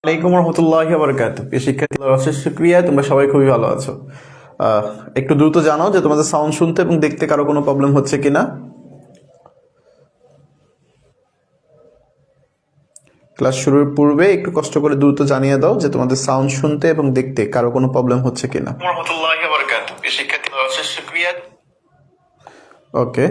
আলাইকুম রহমতুল্লাহি ওয়া বারাকাতুহু। প্রিয় শিক্ষার্থীরা, অশেষ শুকরিয়া, তোমরা সবাই খুবই ভালো আছো। একটু দ্রুত জানাও যে তোমাদের সাউন্ড শুনতে এবং দেখতে কারো কোনো প্রবলেম হচ্ছে কিনা। ক্লাস শুরুর পূর্বে একটু কষ্ট করে দ্রুত জানিয়ে দাও যে তোমাদের সাউন্ড শুনতে এবং দেখতে কারো কোনো প্রবলেম হচ্ছে কিনা। রহমতুল্লাহি ওয়া বারাকাতুহু। প্রিয় শিক্ষার্থীরা, অশেষ শুকরিয়া। ওকে,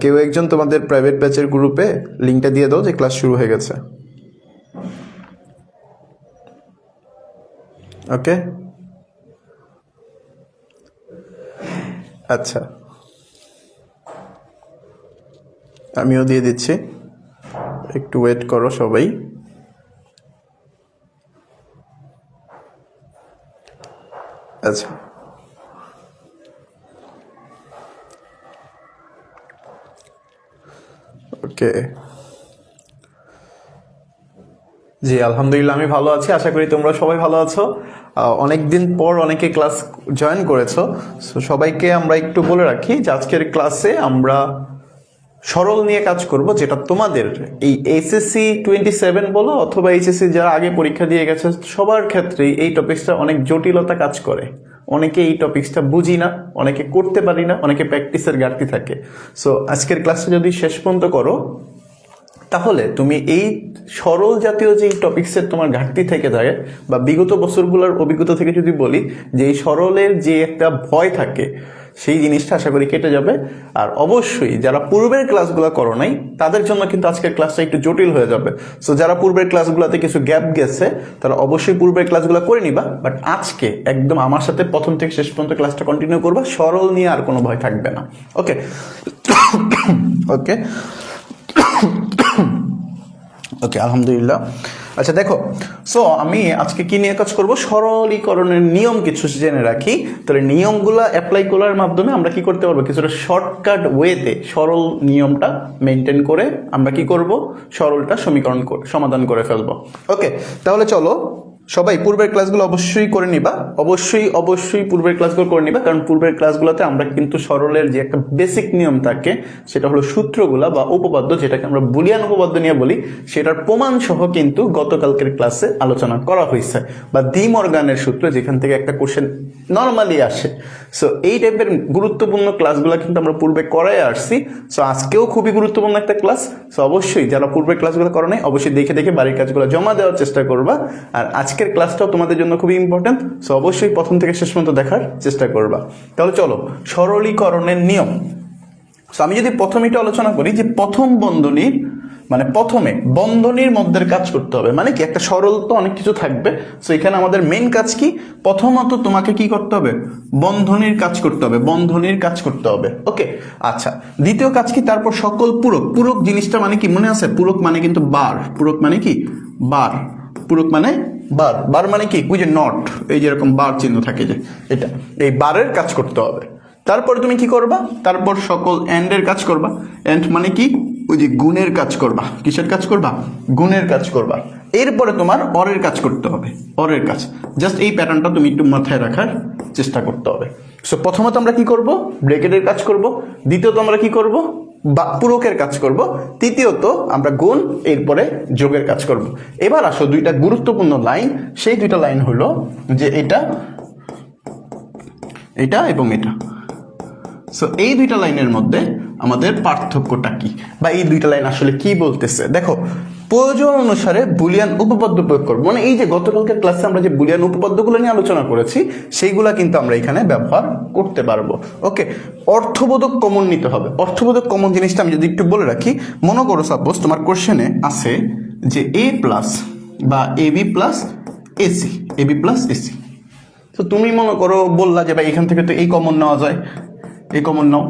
কেউ একজন তোমাদের প্রাইভেট ব্যাচের গ্রুপে লিঙ্কটা দিয়ে দাও যে ক্লাস শুরু হয়ে গেছে। ওকে, আচ্ছা, আমিও দিয়ে দিচ্ছি, একটু ওয়েট করো সবাই। আচ্ছা, ওকে, জি আলহামদুলিল্লাহ আমি ভালো আছি, আশা করি তোমরা সবাই ভালো আছো। অনেকদিন পর অনেকে ক্লাস জয়েন করেছো, সো সবাইকে আমরা একটু বলে রাখি যে আজকের ক্লাসে আমরা সরল নিয়ে কাজ করব, যেটা তোমাদের এই এইচএসসি 27 বলো অথবা এইচএসসি যারা আগে পরীক্ষা দিয়ে গেছে সবার ক্ষেত্রেই এই টপিকসটা অনেক জটিলতা কাজ করে। অনেকে এই টপিকসটা বুঝি না, অনেকে করতে পারি না, অনেকে প্র্যাকটিসের ঘাটতি থাকে। সো আজকের ক্লাসটা যদি শেষ পর্যন্ত করো তাহলে তুমি এই সরল জাতীয় যে টপিকসের তোমার ঘাটতি থেকে থাকে বা বিগত বছরগুলোর অভিজ্ঞতা থেকে যদি বলি যে এই সরলের যে একটা ভয় থাকে সেই জিনিসটা আশা করি কেটে যাবে। আর অবশ্যই যারা পূর্বের ক্লাসগুলো করো নাই তাদের জন্য কিন্তু আজকের ক্লাসটা একটু জটিল হয়ে যাবে। সো যারা পূর্বের ক্লাসগুলোতে কিছু গ্যাপ গেছে তারা অবশ্যই পূর্বের ক্লাসগুলো করে নিবা, বাট আজকে একদম আমার সাথে প্রথম থেকে শেষ পর্যন্ত ক্লাসটা কন্টিনিউ করবা, সরল নিয়ে আর কোনো ভয় থাকবে না। ওকে ওকে ওকে, আলহামদুলিল্লাহ। আচ্ছা দেখো, সো আমি আজকে কি নিয়ে কাজ করব, সরলীকরণের নিয়ম কিছু জেনে রাখি, তাহলে নিয়মগুলো অ্যাপ্লাই করার মাধ্যমে আমরা কি করতে পারবো, কিছুটা শর্টকাট ওয়েতে সরল নিয়মটা মেনটেন করে আমরা কি করব, সরলটা সমীকরণ সমাধান করে ফেলবো। ওকে, তাহলে চলো সবাই পূর্বের ক্লাসগুলো অবশ্যই করে নিবা, অবশ্যই পূর্বের ক্লাসগুলো করে নিবা, কারণ পূর্বের ক্লাসগুলোতে আমরা কিন্তু সরলের যে একটা বেসিক নিয়ম থাকে সেটা হলো সূত্রগুলা বা উপপাদ্য, যেটাকে আমরা বুলিয়ান উপপাদ্য নিয়ে বলি, সেটার প্রমাণ সহ কিন্তু গতকালকের ক্লাসে আলোচনা করা হয়েছে, বা ডি মর্গানের সূত্র যেখান থেকে একটা কোশ্চেন নর্মালি আসে। সো এই টাইপের গুরুত্বপূর্ণ ক্লাসগুলো কিন্তু আমরা পূর্বে করাই আসছি। সো আজকেও খুবই গুরুত্বপূর্ণ একটা ক্লাস। সো অবশ্যই যারা পূর্বের ক্লাসগুলো করো নাই অবশ্যই দেখে দেখে বাড়ির কাজগুলো জমা দেওয়ার চেষ্টা করবা, আর আজকের ক্লাসটাও তোমাদের জন্য খুবই ইম্পর্টেন্ট। সো অবশ্যই প্রথম থেকে শেষ পর্যন্ত দেখার চেষ্টা করবা। তাহলে চলো সরলীকরণের নিয়ম। সো আমি যদি প্রথমে এটা আলোচনা করি যে প্রথম বন্ধনীর মানে প্রথমে বন্ধনীর মধ্যে কাজ করতে হবে, মানে কি একটা সরল তো অনেক কিছু থাকবে। সো এখানে আমাদের মেইন কাজ কি, প্রথমত তোমাকে কি করতে হবে, বন্ধনীর কাজ করতে হবে, বন্ধনীর কাজ করতে হবে। ওকে, আচ্ছা, দ্বিতীয় কাজ কি, তারপর সকল পূরক। পূরক জিনিসটা মানে কি মনে আছে, পূরক মানে কিন্তু বার, পূরক মানে কি বার, পূরক মানে বার, বার মানে কি ওই যে নট, এই যেরকম বার চিহ্ন থাকে যে এটা, এই বারের কাজ করতে হবে। তারপর তুমি কি করবা, তারপর সকল এন্ডের কাজ করবা। এন্ড মানে কি ওই যে গুণের কাজ করবা, কিসের কাজ করবা, গুণের কাজ করবা। এরপরে তোমার অরের কাজ করতে হবে, অরের কাজ। জাস্ট এই প্যাটার্নটা তুমি একটু মাথায় রাখার চেষ্টা করতে হবে। সো প্রথমত আমরা কি করব, ব্র্যাকেটের কাজ করব। দ্বিতীয়ত আমরা কি করব, পূরকের কাজ করব। তৃতীয়ত আমরা গুণ, এরপরে যোগের কাজ করব। এবার আসো দুইটা গুরুত্বপূর্ণ লাইন, সেই দুইটা লাইন হলো যে এটা এবং এটা। সো এই দুইটা লাইনের মধ্যে আমাদের পার্থক্যটা কি, বা এই দুইটা লাইন আসলে কি বলতেছে। দেখো, প্রয়োজন অনুসারে বুলিয়ান উপপাদ্য প্রয়োগ করবো, মানে এই যে গতকালকের ক্লাসে আমরা যে বুলিয়ান উপপাদ্যগুলো নিয়ে আলোচনা করেছি সেইগুলা কিন্তু আমরা এখানে ব্যবহার করতে পারবো। ওকে, অর্থবোধক কমন নিতে হবে। অর্থবোধক কমন জিনিসটা আমি যদি একটু বলে রাখি, মনে করো সাপোজ তোমার কোশ্চেনে আছে যে এ প্লাস বা AB plus AC, AB plus AC. তো তুমি মনে করো বললা যে ভাই এখান থেকে তো এই কমন নেওয়া যায়, এই কমন নাও,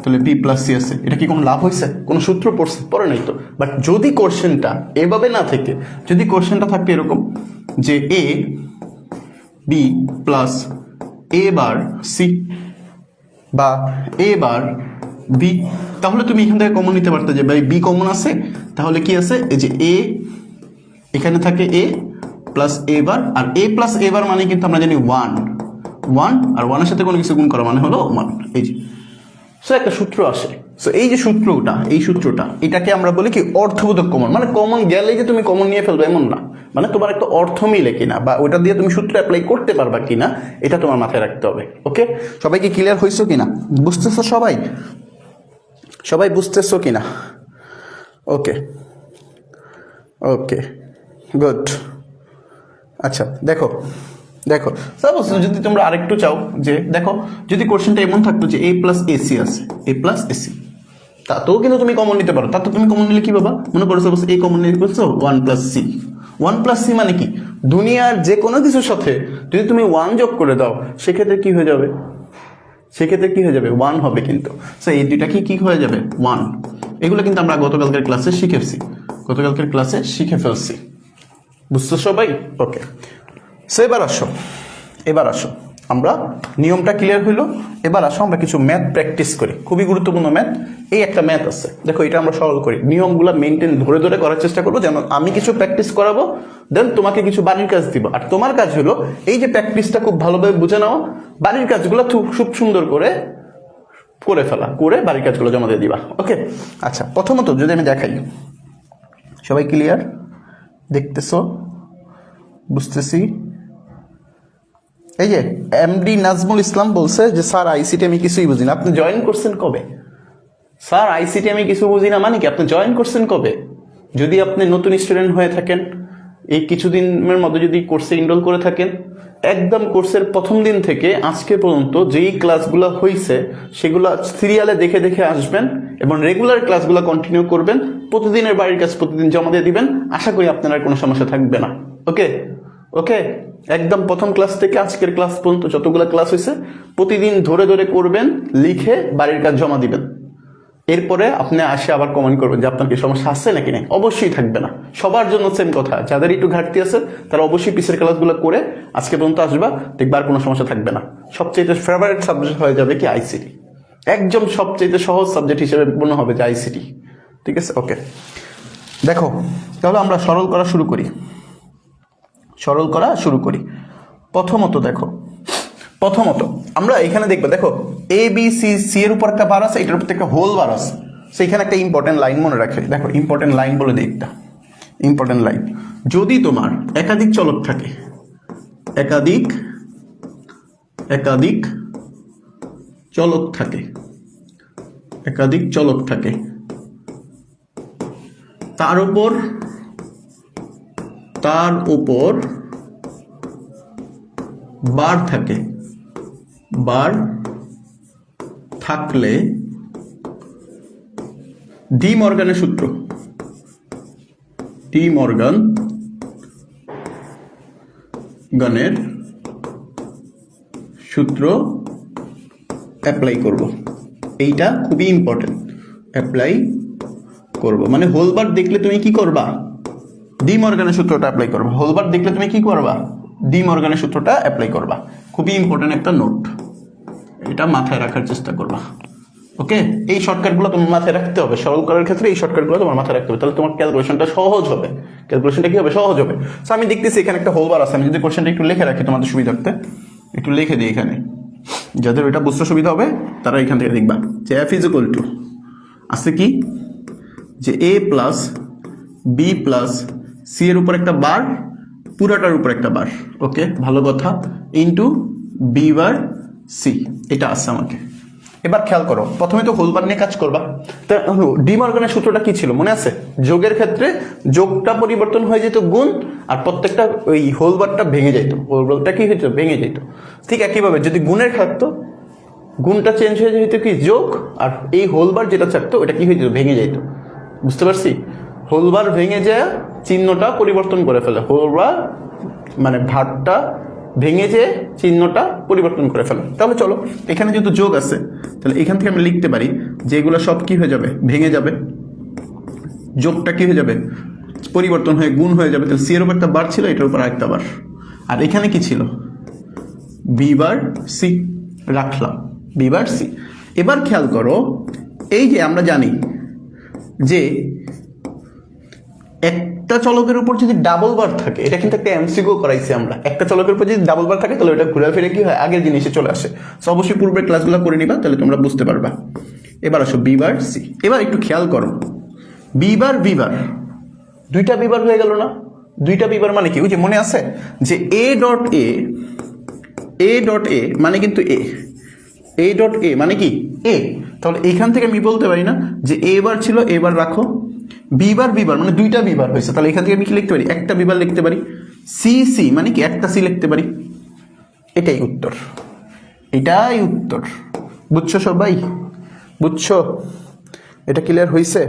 তাহলে বি প্লাস সি আছে। এটা কি কোনো লাভ হয়েছে, কোনো সূত্র পড়ে নাই তো। বাট যদি কোশ্চেনটা এভাবে না থেকে, যদি কোশ্চেনটা থাকবে এরকম যে এ B plus A bar C বা এ বার বি, তাহলে তুমি এখান থেকে কমন নিতে পারতে যে ভাই বি কমন আছে, তাহলে কি আছে এই যে এ, এখানে থাকে এ plus A bar, R A plus A bar মানে কিন্তু আমরা জানি ওয়ান, 1, আর 1-এর সাথে কোনো কিছু গুণ করা মানে হলো 1, এই যে। সো একটা সূত্র আসে, সো এই যে সূত্রটা, এই সূত্রটা এটাকে আমরা বলি কি অর্থবোধক কমন। মানে কমন গেলেই যে তুমি কমন নিয়ে ফেলবে এমন না, মানে তোমার একটা অর্থ মিলে কিনা বা ওটা দিয়ে তুমি সূত্র অ্যাপ্লাই করতে পারবা কিনা এটা তোমার মাথায় রাখতে হবে। ওকে, সবাই কি ক্লিয়ার হয়েছো কিনা, বুঝতেছো সবাই? সবাই বুঝতেছো কিনা? ওকে ওকে গুড। আচ্ছা দেখো দেখো সাপোজ যদি তোমরা আরেকটু চাও যে দেখো যদি কোশ্চেনটা এমন থাকতো যে a প্লাস এসি আছে, a প্লাস এসি, তাতেও কিন্তু তুমি কমন নিতে পারো। তাতে তুমি কমন নিলে কি বাবা, মনে করো সাপোজ a কমন নিতে বলছো 1 প্লাস সি। 1 প্লাস সি মানে কি, দুনিয়ার যে কোনো কিছুর সাথে যদি তুমি 1 যোগ করে দাও সেক্ষেত্রে কি হয়ে যাবে, সেক্ষেত্রে কি হয়ে যাবে 1 হবে কিন্তু। সো এই দুইটা কি হয়ে যাবে 1। এগুলো কিন্তু আমরা গতকালকের ক্লাসে শিখে ফেলছি, বুঝছো সবাই? ওকে, সো এবার আসো আমরা নিয়মটা ক্লিয়ার হইলো। এবার আসো আমরা কিছু ম্যাথ প্র্যাকটিস করি, খুবই গুরুত্বপূর্ণ ম্যাথ। এই একটা ম্যাথ আছে দেখো, এটা আমরা সলভ করি, নিয়মগুলো মেনটেন ধরে ধরে করার চেষ্টা করবো, যেন আমি কিছু প্র্যাকটিস করাবো, দেন তোমাকে কিছু বাড়ির কাজ দিব, আর তোমার কাজ হলো এই যে প্র্যাকটিসটা খুব ভালোভাবে বুঝে নাও, বাড়ির কাজগুলো খুব সুন্দর করে ফেলা, করে বাড়ির কাজগুলো জমা দিয়ে দিবা। ওকে, আচ্ছা প্রথমত যদি আমি দেখাই, সবাই ক্লিয়ার, দেখতেছো, বুঝতেছি? এই যে এমডি নাজমুল ইসলাম বলছে যে স্যার আইসিটি আমি কিছুই বুঝি না। আপনি জয়েন করছেন কবে? স্যার আইসিটি আমি কিছু বুঝি না মানে কি, আপনি জয়েন করছেন কবে? যদি আপনি নতুন স্টুডেন্ট হয়ে থাকেন, এই কিছুদিনের মধ্যে যদি কোর্সে এনরোল করে থাকেন, একদম কোর্সের প্রথম দিন থেকে আজকে পর্যন্ত যেই ক্লাসগুলো হয়েছে সেগুলো সিরিয়ালে দেখে দেখে আসবেন এবং রেগুলার ক্লাসগুলো কন্টিনিউ করবেন। প্রতিদিনের বাড়ির কাজ প্রতিদিন জমা দিয়ে দিবেন, আশা করি আপনার আর কোনো সমস্যা থাকবে না। ওকে ওকে, একদম প্রথম ক্লাস থেকে আজকের ক্লাস পর্যন্ত যতগুলো ক্লাস হয়েছে প্রতিদিন ধরে ধরে করবেন, লিখে বাড়ির কাজ জমা দিবেন। এরপরে আপনি আসে আবার কমেন্ট করবেন যে আপনার কি সমস্যা আছে নাকি নেই। অবশ্যই থাকবে না, সবার জন্য সেম কথা। যাদের একটু ঘাটতি আছে তারা অবশ্যই পিসের ক্লাসগুলো করে আজকে পর্যন্ত আসবা, দেখবে আর কোনো সমস্যা থাকবে না। সবচেয়ে ফেভারিট সাবজেক্ট হয়ে যাবে কি আইসিটি, একদম সবচেয়ে সহজ সাবজেক্ট হিসেবে মনে হবে যে আইসিটি। ঠিক আছে, ওকে দেখো তাহলে আমরা সরল করা শুরু করি। প্রথমত আমরা এখানে দেখবো, দেখো এ বি সি, সি এর উপর একটা বার আছে, এটার উপর একটা হোল বার আছে। সো এখানে একটা ইম্পর্টেন্ট লাইন মনে রাখে, দেখো ইম্পর্টেন্ট লাইন বলে দিই একটা ইম্পর্টেন্ট লাইন। যদি তোমার একাধিক চলক থাকে, একাধিক চলক থাকে, তার উপর বার থাকলে ডি মর্গানের সূত্র অ্যাপ্লাই করব। এইটা খুবই ইম্পর্টেন্ট, অ্যাপ্লাই করব মানে হোলবার দেখলে তুমি কি করবা, ডি মর্গানের সূত্রটা অ্যাপ্লাই করবা। হোলবার দেখলে তুমি কি করবা, ডি মর্গানের সূত্রটা অ্যাপ্লাই করবা। খুবই ইম্পর্টেন্ট একটা নোট, এটা মাথায় রাখার চেষ্টা করবা। ওকে, এই শর্টকাটগুলো তোমার মাথায় রাখতে হবে, সরল করার ক্ষেত্রে এই শর্টকাটগুলো তোমার মাথায় রাখতে হবে, তাহলে তোমার ক্যালকুলেশনটা সহজ হবে। সহজ হবে। সো আমি দেখতেছি এখানে একটা হোলবার আছে, আমি যদি কোশ্চেনটা একটু লিখে রাখি তোমাদের সুবিধার্থে, একটু লিখে দিই এখানে, যাদের ওইটা বুঝতে সুবিধা হবে তারা এখান থেকে দেখবা যে এফ ইজ ইকুয়াল টু আছে কি, যে A plus B plus C এর উপর একটা বার, পুরাটার উপর একটা বার, ওকে ভালো কথা, ইন্টু বি বার সি, এটা আছে আমাকে। এবার খেয়াল করো, প্রথমে তো হোলবার নিয়ে কাজ করবা। ডি মর্গানের সূত্রটা কি ছিল মনে আছে? যোগের ক্ষেত্রে যোগটা পরিবর্তন হয়ে যেত গুণ, আর প্রত্যেকটা ওই হোলবারটা ভেঙে যেত, হোলবারটা কি হইতো ভেঙে যেত। ঠিক একইভাবে যদি গুণের থাকতো, গুণটা চেঞ্জ হয়ে যেত কি যোগ, আর এই হোলবার যেটা থাকতো ওটা কি হয়ে যেত ভেঙে যেত। বুঝতে পারছি? হোলবার ভেঙে যায় চিহ্নটা পরিবর্তন করে ফেলে, হোলবার মানে ভাগটা ভেঙে যে চিহ্নটা পরিবর্তন করে ফেলে। তাহলে চলো এখানে যেহেতু যোগ আছে, তাহলে এখান থেকে আমি লিখতে পারি যে এগুলো সব কি হয়ে যাবে, ভেঙে যাবে, যোগটা কি হয়ে যাবে পরিবর্তন হয়ে গুণ হয়ে যাবে। তাহলে সি এর উপর একটা বার ছিল, এটার উপর আরেকটা বার, আর এখানে কি ছিল বি বার সি, রাখলাম বি বার সি। এবার খেয়াল করো, এই যে আমরা জানি যে একটা চলকের উপর যদি ডাবল বার থাকে, এটা কিন্তু একটা এমসিকিউ করাইছি আমরা, একটা চলকের উপর যদি ডাবল বার থাকে তাহলে ওটা ঘুরে ফিরে কি হয়, আগের জিনিসে চলে আসে। সো অবশ্যই পূর্বের ক্লাসগুলো করে নিবা, তাহলে তোমরা বুঝতে পারবা। এবার আসো বি বার সি। এবার একটু খেয়াল করো, বি বার দুইটা বি বার হয়ে গেল না? দুইটা বি বার মানে কি? ওই যে মনে আছে যে এ ডট এ মানে কিন্তু এ ডট এ মানে কি এ। তাহলে এইখান থেকে আমি বলতে পারি না যে এ বার ছিল, এ বার রাখো, বি বার মানে দুইটা বি বার হয়েছে, তাহলে এখান থেকে আমি কি লিখতে পারি? একটা বি বার লিখতে পারি। সি মানে কি একটা সি লিখতে পারি। এটাই উত্তর, এটাই উত্তর। বুঝছো সবাই? বুঝছো? এটা ক্লিয়ার হয়েছে?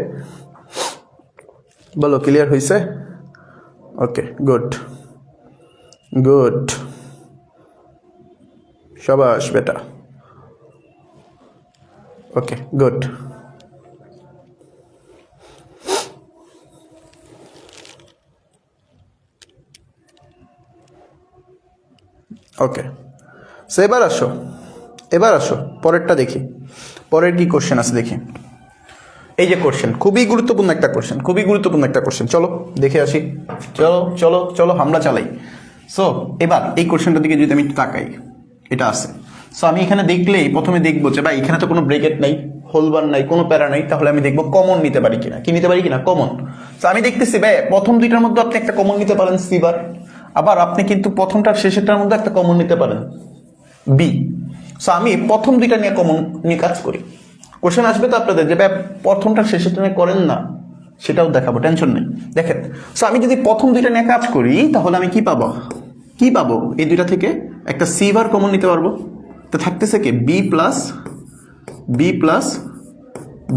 বলো ক্লিয়ার হয়েছে? ওকে, গুড গুড, শাবাশ বেটা। ওকে, গুড। ওকে, সো এবার আসো পরেরটা দেখি, পরের কি কোশ্চেন আছে দেখি। এই যে কোশ্চেন, খুবই গুরুত্বপূর্ণ একটা কোশ্চেন, চলো দেখে আসি। চলো আমরা চালাই। সো এবার এই কোশ্চেনটার দিকে যদি আমি তাকাই, এটা আছে। সো আমি এখানে দেখলেই প্রথমে দেখবো যে ভাই এখানে তো কোনো ব্রেকেট নাই, হোলবার নাই, কোনো প্যারা নাই, তাহলে আমি দেখবো কমন নিতে পারি কিনা। কি নিতে পারি কিনা? কমন। তো আমি দেখতেছি ভাই প্রথম দুইটার মধ্যে আপনি একটা কমন নিতে পারেন সি বার, আবার আপনি কিন্তু প্রথমটার শেষেরটার মধ্যে একটা কমন নিতে পারেন বি। সো আমি প্রথম দুইটা নিয়ে কমন নিয়ে কাজ করি। কোশ্চেন আসবে তো আপনাদের যে ভাই প্রথমটার শেষেরটা নিয়ে করেন না, সেটাও দেখাবো, টেনশন নেই। দেখেন, সো আমি যদি প্রথম দুইটা নিয়ে কাজ করি তাহলে আমি কি পাবো? এই দুইটা থেকে একটা সি বার কমন নিতে পারবো। তো থাকতেছে কি বি প্লাস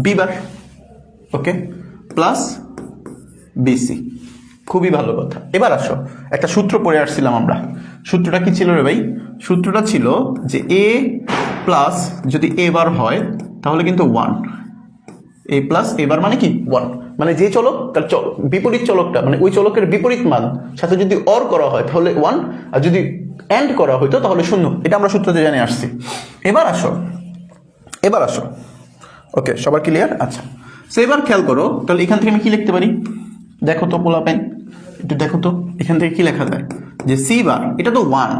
বি বার, ওকে, প্লাস বিসি। খুবই ভালো কথা। এবার আসো, একটা সূত্র পড়ে আসছিলাম আমরা। সূত্রটা কি ছিল রে ভাই? সূত্রটা ছিল যে এ প্লাস যদি এ বার হয় তাহলে কিন্তু 1, এ প্লাস এ বার মানে কি 1, মানে যে চলক তার বিপরীত চলকটা, মানে ওই চলকের বিপরীত মান সাথে যদি অর করা হয় তাহলে 1, আর যদি এন্ড করা হইতো তাহলে 0। এটা আমরা সূত্রতে জানে আসছি। এবার আসো, ওকে, সবার ক্লিয়ার? আচ্ছা, সো এবার খেয়াল করো, তাহলে এখান থেকে আমি কি লিখতে পারি? দেখো তো পোলা পেন, একটু দেখো তো এখান থেকে কি লেখা যায়? যে সি বার, এটা তো 1,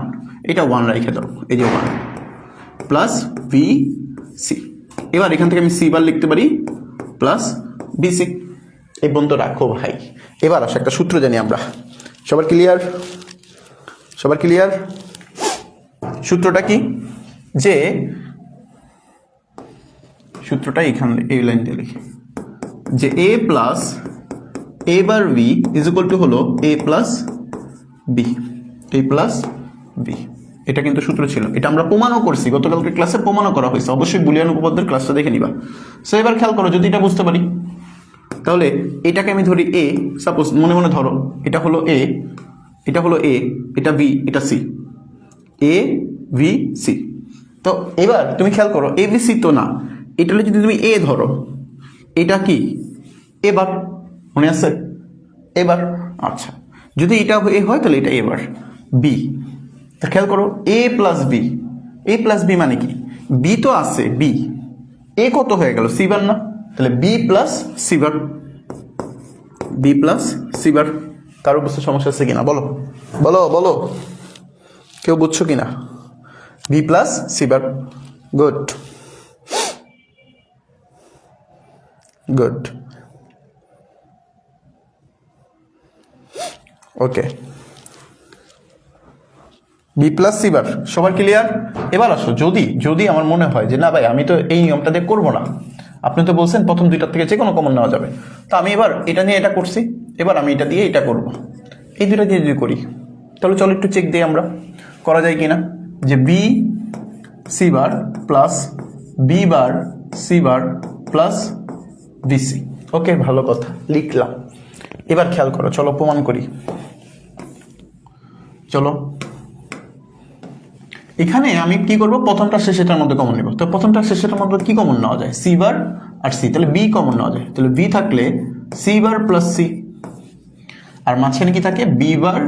এটা 1 রেখে দাও, এই যে 1 প্লাস বি সি। এবার এখান থেকে আমি সি বার লিখতে পারি প্লাস বিসি। এই বন্ধু রাখো ভাই। এবার আসো, একটা সূত্র জানি আমরা। সবার ক্লিয়ার? সূত্রটা কি? যে সূত্রটা এখানে এই লাইন দিয়ে লিখি, যে A plus A bar B is equal to হলো এ প্লাস বি। এটা কিন্তু সূত্র ছিল, এটা আমরা প্রমাণও করছি, গতকালকে ক্লাসে প্রমাণও করা হয়েছে। অবশ্যই বুলিয়ান উপপাদ্যের ক্লাসটা দেখে নিবা। সো এবার খেয়াল করো, যদি এটা বুঝতে পারি তাহলে এটাকে আমি ধরি এ, সাপোজ মনে মনে ধরো এটা হলো এ, এটা বি, এটা সি, এ ভি সি। তো এবার তুমি খেয়াল করো, এ বি সি তো না, এটা যদি তুমি এ ধরো, এটা কি এবার, মনে আছে এবার? আচ্ছা, যদি এটা এ হয় তাহলে এটা এবার বি। তা খেয়াল করো, এ প্লাস বি মানে কি? বি তো আছে, বি, এ কত হয়ে গেল? সি বার না? তাহলে বি প্লাস সি বার। কারো বুঝতে সমস্যা আছে কিনা? বলো, কেউ বুঝছো কিনা? B plus C bar. Good. Okay, B plus C bar, সবার ক্লিয়ার? এবার আসো, যদি আমার মনে হয় যে না ভাই আমি তো এই নিয়মটা দিয়ে করবো না, আপনি তো বলছেন প্রথম দুইটার থেকে যে কোনো কমন নেওয়া যাবে, তো আমি এবার এটা নিয়ে এটা করছি, এবার আমি এটা দিয়ে এটা করব। এই দুইটা দিয়ে যদি করি তাহলে চলো একটু চেক দিই আমরা, করা যায় কিনা। যে B C bar plus B bar C bar plus BC. Okay, ভালো কথা, লিখলাম। এবার খেয়াল করো, চলো প্রমাণ করি। চলো এখানে আমি কি করব? প্রথমটা শেষেটার মধ্যে কমন নেব। তো প্রথমটা শেষেটার মধ্যে কি কমন নেওয়া যায়? সি বার আর সি, তাহলে বি কমন নেওয়া যায়। তাহলে বি থাকলে সি বার প্লাস সি, আর মাঝখানে কি থাকে? B bar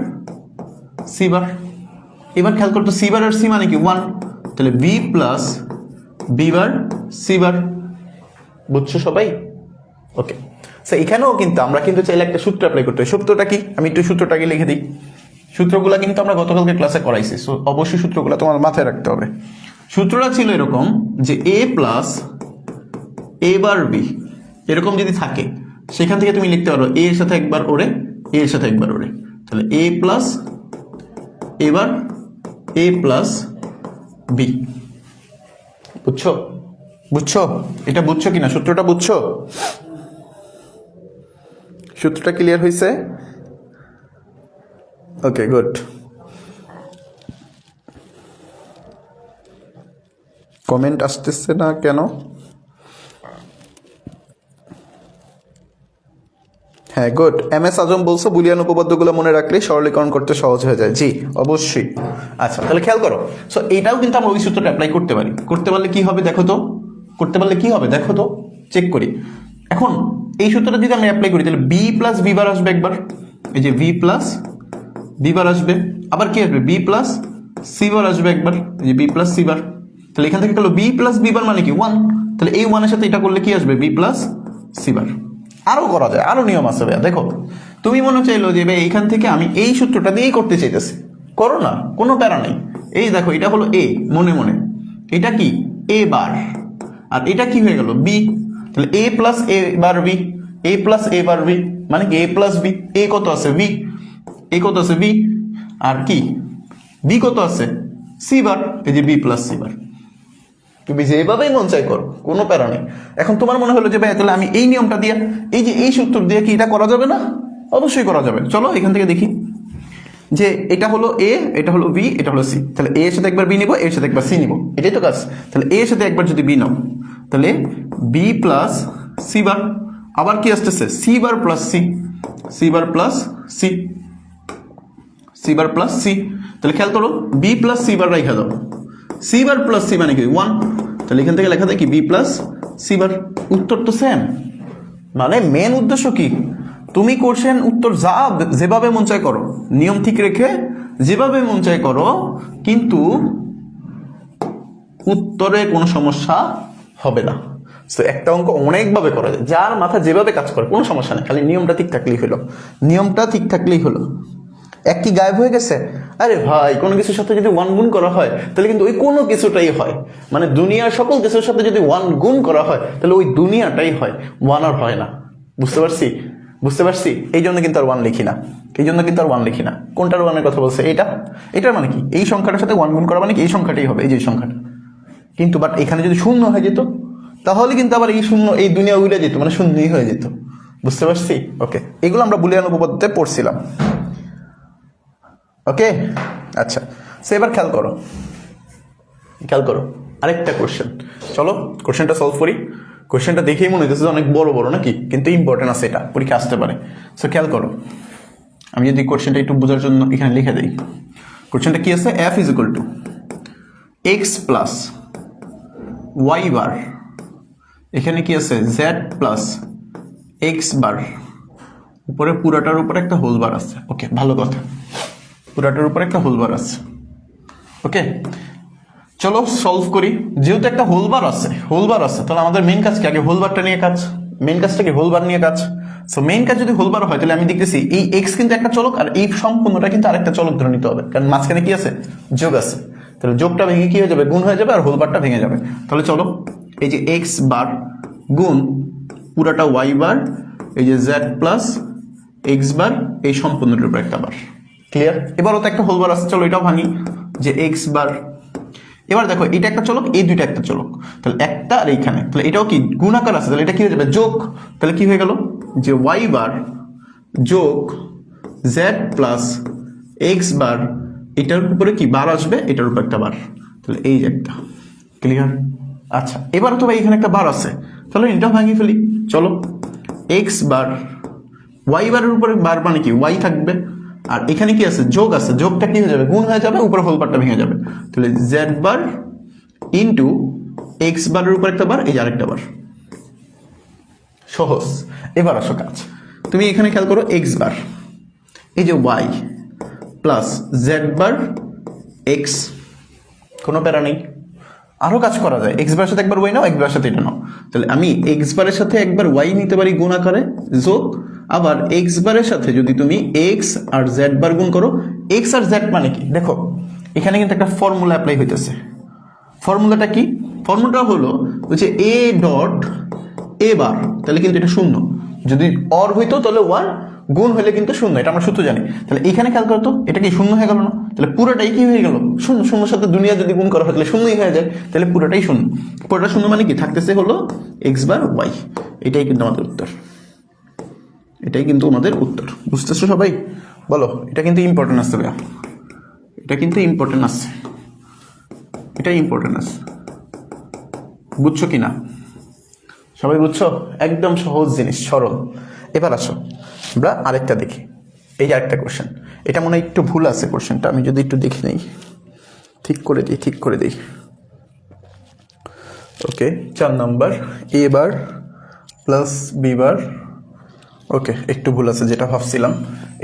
C bar. এবার খেয়াল করতো সি বার আর সি মানে কি 1, তাহলে B plus B bar C bar. বুঝছো সবাই? ওকে, সো এখানেও কিন্তু আমরা কিন্তু চাইলে একটা সূত্র অ্যাপ্লাই করতে হয়। সূত্রটা কি, আমি একটু সূত্রটাকে লিখে দিই। সূত্রগুলো কিন্তু আমরা গতকালকে ক্লাসে করাইছি, সো অবশ্যই সূত্রগুলো তোমার মাথায় রাখতে হবে। সূত্রটা ছিল এরকম যে a plus a bar b এরকম যদি থাকে, সেখান থেকে তুমি লিখতে পারো a এর সাথে একবার ওরে, a এর সাথে একবার ওরে, তাহলে a plus a bar a plus b। বুঝছো? বুঝছো? এটা বুঝছো কিনা? সূত্রটা বুঝছো? সূত্রটা ক্লিয়ার হয়েছে? ওকে, গুড। কমেন্ট আসতেছে না কেন? হ্যাঁ, গুড। এম এস আজম বলছো বুলিয়ান উপপাদ্যগুলো মনে রাখলে সরলীকরণ করতে সহজ হয়ে যায়। জি অবশ্যই। আচ্ছা, তাহলে খেয়াল করো। সো এটাও কিন্তু আমরা ওই সূত্রটা অ্যাপ্লাই করতে পারি। করতে পারলে কি হবে দেখো তো? করতে পারলে কি হবে দেখো তো? চেক করি। এখন এই সূত্রটা যদি আমি অ্যাপ্লাই করি, তাহলে বি প্লাস বি বার আসবে একবার, এই যে বি প্লাস বি বার আসবে, আবার কি আসবে বি প্লাস সি বার আসবে একবার, এই যে বি প্লাস সি বার। তাহলে এখান থেকে গেল বি প্লাস বি বার মানে কি 1, তাহলে এই 1 এর সাথে এটা করলে কি আসবে বি প্লাস সি বার। আরো করা যায়, আরো নিয়ম আছে ভাইয়া। দেখো তুমি মনে চাইলো যে ভাই এইখান থেকে আমি এই সূত্রটা দিয়েই করতে চাইতেছি, করো না, কোনো প্যারা নেই। এই দেখো এটা হলো এ, মনে মনে এটা কি এ বার, আর এটা কি হয়ে গেল বি, তাহলে এ plus A bar B, A plus A bar B মানে কি এ প্লাস বি। এ কত আছে বি, এ কত আছে বি, আর কি বি কত আছে সি বার, এই যে বি প্লাস সি বার। তুমি যেভাবেই মন চাই করো, কোনো প্যারা নেই। এখন তোমার মনে হলো যে ভাই তাহলে আমি এই নিয়মটা দিয়ে, এই যে এই সূত্র দিয়ে কি এটা করা যাবে না? অবশ্যই করা যাবে। চলো এখান থেকে দেখি যে এটা হলো এ, এটা হলো বি, এটা হলো সি, তাহলে এ এর সাথে একবার বি নিব, এর সাথে একবার সি নিব, এটাই তো কাজ। তাহলে এ এর সাথে একবার যদি বি নাও, তাহলে বি প্লাস সি বার, আবার কি আসতেছে C bar plus C, C bar plus C, C bar plus C. তাহলে খেয়াল করো বি প্লাস সি বার রাখা দাও, সি বার প্লাস সি মানে কি 1, তাহলে এখান থেকে লেখা যায় কি বি প্লাস সি বার। উত্তর তো সেম। মানে মেন উদ্দেশ্য কি, তুমি কোশ্চেন উত্তর যা যেভাবে মন চায় করো, নিয়ম ঠিক রেখে যেভাবে মন চায় করো, কিন্তু উত্তরে কোনো সমস্যা হবে না। তো একটা অঙ্ক অনেকভাবে করা যায়, যার মাথা যেভাবে কাজ করে কোনো সমস্যা নেই, খালি নিয়মটা ঠিক থাকলেই হলো। নিয়মটা ঠিক থাকলেই হলো। এক কি গায়েব হয়ে গেছে? আরে ভাই, কোনো কিছুর সাথে যদি 1 গুণ করা হয় তাহলে কিন্তু ওই কোনো কিছুটাই হয়। মানে দুনিয়ার সকল কিছুর সাথে যদি 1 গুণ করা হয় তাহলে ওই দুনিয়াটাই হয়, 1 আর হয় না। বুঝতে পারছি? বুঝতে পারছি। এই জন্য কিন্তু আর 1 লিখি না, এই জন্য কিন্তু আর 1 লিখি না। কোনটার 1 এর কথা বলছে? এটা। এটার মানে কি এই সংখ্যাটার সাথে 1 গুণ করা মানে কি এই সংখ্যাটাই হবে, এই যে সংখ্যাটা। কিন্তু বাট এখানে যদি শূন্য হয়ে যেত তাহলে কিন্তু আবার এই শূন্য, এই দুনিয়া উড়ে যেত, মানে শূন্যই হয়ে যেত। বুঝতে পারছি? ওকে, এগুলো আমরা বুলিয়ান উপপাদ্যে পড়ছিলাম। ওকে, আচ্ছা। সো এবার খেয়াল করো, খেয়াল করো আরেকটা কোশ্চেন। চলো কোশ্চেনটা সলভ করি। কোশ্চেনটা দেখেই মনে হচ্ছে অনেক বড় বড় নাকি, কিন্তু ইম্পর্টেন্ট আছে, এটা পরীক্ষা আসতে পারে। সো খেয়াল করো, আমি যদি কোশ্চেনটা একটু বোঝার জন্য এখানে লিখে দিই। কোশ্চেনটা কি আছে? F is equal to X plus Y bar, এখানে কি আছে জেড প্লাস এক্স বার, উপরে পুরাটার উপরে একটা হোল বার আছে। ওকে, ভালো কথা, পুরাটার উপরে একটা হোল বার আছে। ওকে, চলো সলভ করি। যেহেতু একটা হোল বার আছে, হোল বার আছে, তাহলে আমাদের মেইন কাজ কি? আগে হোল বারটা নিয়ে কাজ। মেইন কাজটা কি? হোল বার নিয়ে কাজ। সো মেইন কাজ যদি হোল বার হয় তাহলে আমি দেখতেছি এই এক্স কিন্তু একটা চলক, আর এই সম্পূর্ণটা কিন্তু আরেকটা চলক ধরে নিতে হবে, কারণ মাঝখানে কি আছে? যোগ আছে। তাহলে যোগটা ভেঙে কি হয়ে যাবে? গুণ হয়ে যাবে, আর হোল বারটা ভেঙে যাবে। তাহলে চলো, এই যে এক্স বার গুণ পুরাটা ওয়াই বার, এই যে জেড প্লাস এক্স বার, এই সম্পূর্ণটার উপর একটা বার। ক্লিয়ার? এবারও তো একটা হোল বার আছে, চলো এটাও ভাঙি, যে এক্স বার। এবার দেখো এটা একটা চলক, এই দুইটা একটা চলক, তাহলে একটা আর এইখানে, তাহলে এটাও কি গুণাকার আছে, তাহলে এটা কি হয়ে যাবে? যোগ। তাহলে কি হয়ে গেল? যে ওয়াই বার যোগ জেড প্লাস এক্স বার, এটার উপরে কি বার আসবে, এটার উপর একটা বার, তাহলে এই যে একটা। ক্লিয়ার? আচ্ছা, এবার তো ভাই এখানে একটা বার আছে, তাহলে এটাও ভাঙিয়ে ফেলি। চলো, এক্স বার ওয়াই বারের উপরে বার মানে কি ওয়াই থাকবে, আর এখানে কি আছে? যোগ আছে, যোগটা কি হয়ে যাবে? গুণ হয়ে যাবে, উপরে হোল বারটা ভেঙে যাবে। তাহলে জেড বার ইন্টু এক্স বারের উপর একটা বার, এই যে আরেকটা বার। সহজ। এবার আসো কাজ। তুমি এখানে খেয়াল করো, এক্স বার এই যে Y plus Z bar x, কোনো প্যারা নেই। আরও কাজ করা যায়, এক্স বারের সাথে একবার ওয়াই নাও, এক্স বারের সাথে এটা নাও। তাহলে আমি এক্স বারের সাথে একবার ওয়াই নিতে পারি গুণ আকারে, যোগ, আবার এক্স বারের সাথে যদি তুমি এক্স আর জেড বার গুণ করো, এক্স আর জেড মানে কি দেখো, এখানে কিন্তু একটা ফর্মুলা অ্যাপ্লাই হইতেছে। ফর্মুলাটা কি? ফর্মুলাটা হলো হচ্ছে এ ডট এ বার, তাহলে কিন্তু এটা শূন্য, যদি অর হইতো তাহলে ওয়ান, গুণ হলে কিন্তু শূন্য, এটা আমরা সূত্র জানি। তাহলে এখানে খেয়াল করতো, এটা কি শূন্য হয়ে গেল না? তাহলে পুরোটাই কি হয়ে গেল? শূন্য। শূন্যর সাথে দুনিয়া যদি গুণ করা হয় তাহলে শূন্যই হয়ে যায়, তাহলে পুরোটাই শূন্য। পুরোটা শূন্য মানে কি থাকতেছে হলো এক্স বার ওয়াই। এটাই কিন্তু আমাদের উত্তর, এটাই কিন্তু আমাদের উত্তর। বুঝতেছো সবাই? বলো, এটা কিন্তু ইম্পর্টেন্ট আছে ভাইয়া, এটা কিন্তু ইম্পর্টেন্ট আছে, এটা ইম্পর্টেন্ট আছে। বুঝছো কি না সবাই? বুঝছো? একদম সহজ জিনিস, সরল। এবার আসো আমরা আরেকটা দেখি, এই যে আরেকটা কোশ্চেন, এটা মনে হয় একটু ভুল আছে কোশ্চেনটা, আমি যদি একটু দেখে নেই, ঠিক করে দিই। ওকে, 4 নম্বর, এ বার প্লাস বি বার। ওকে, একটু ভুল আছে যেটা ভাবছিলাম,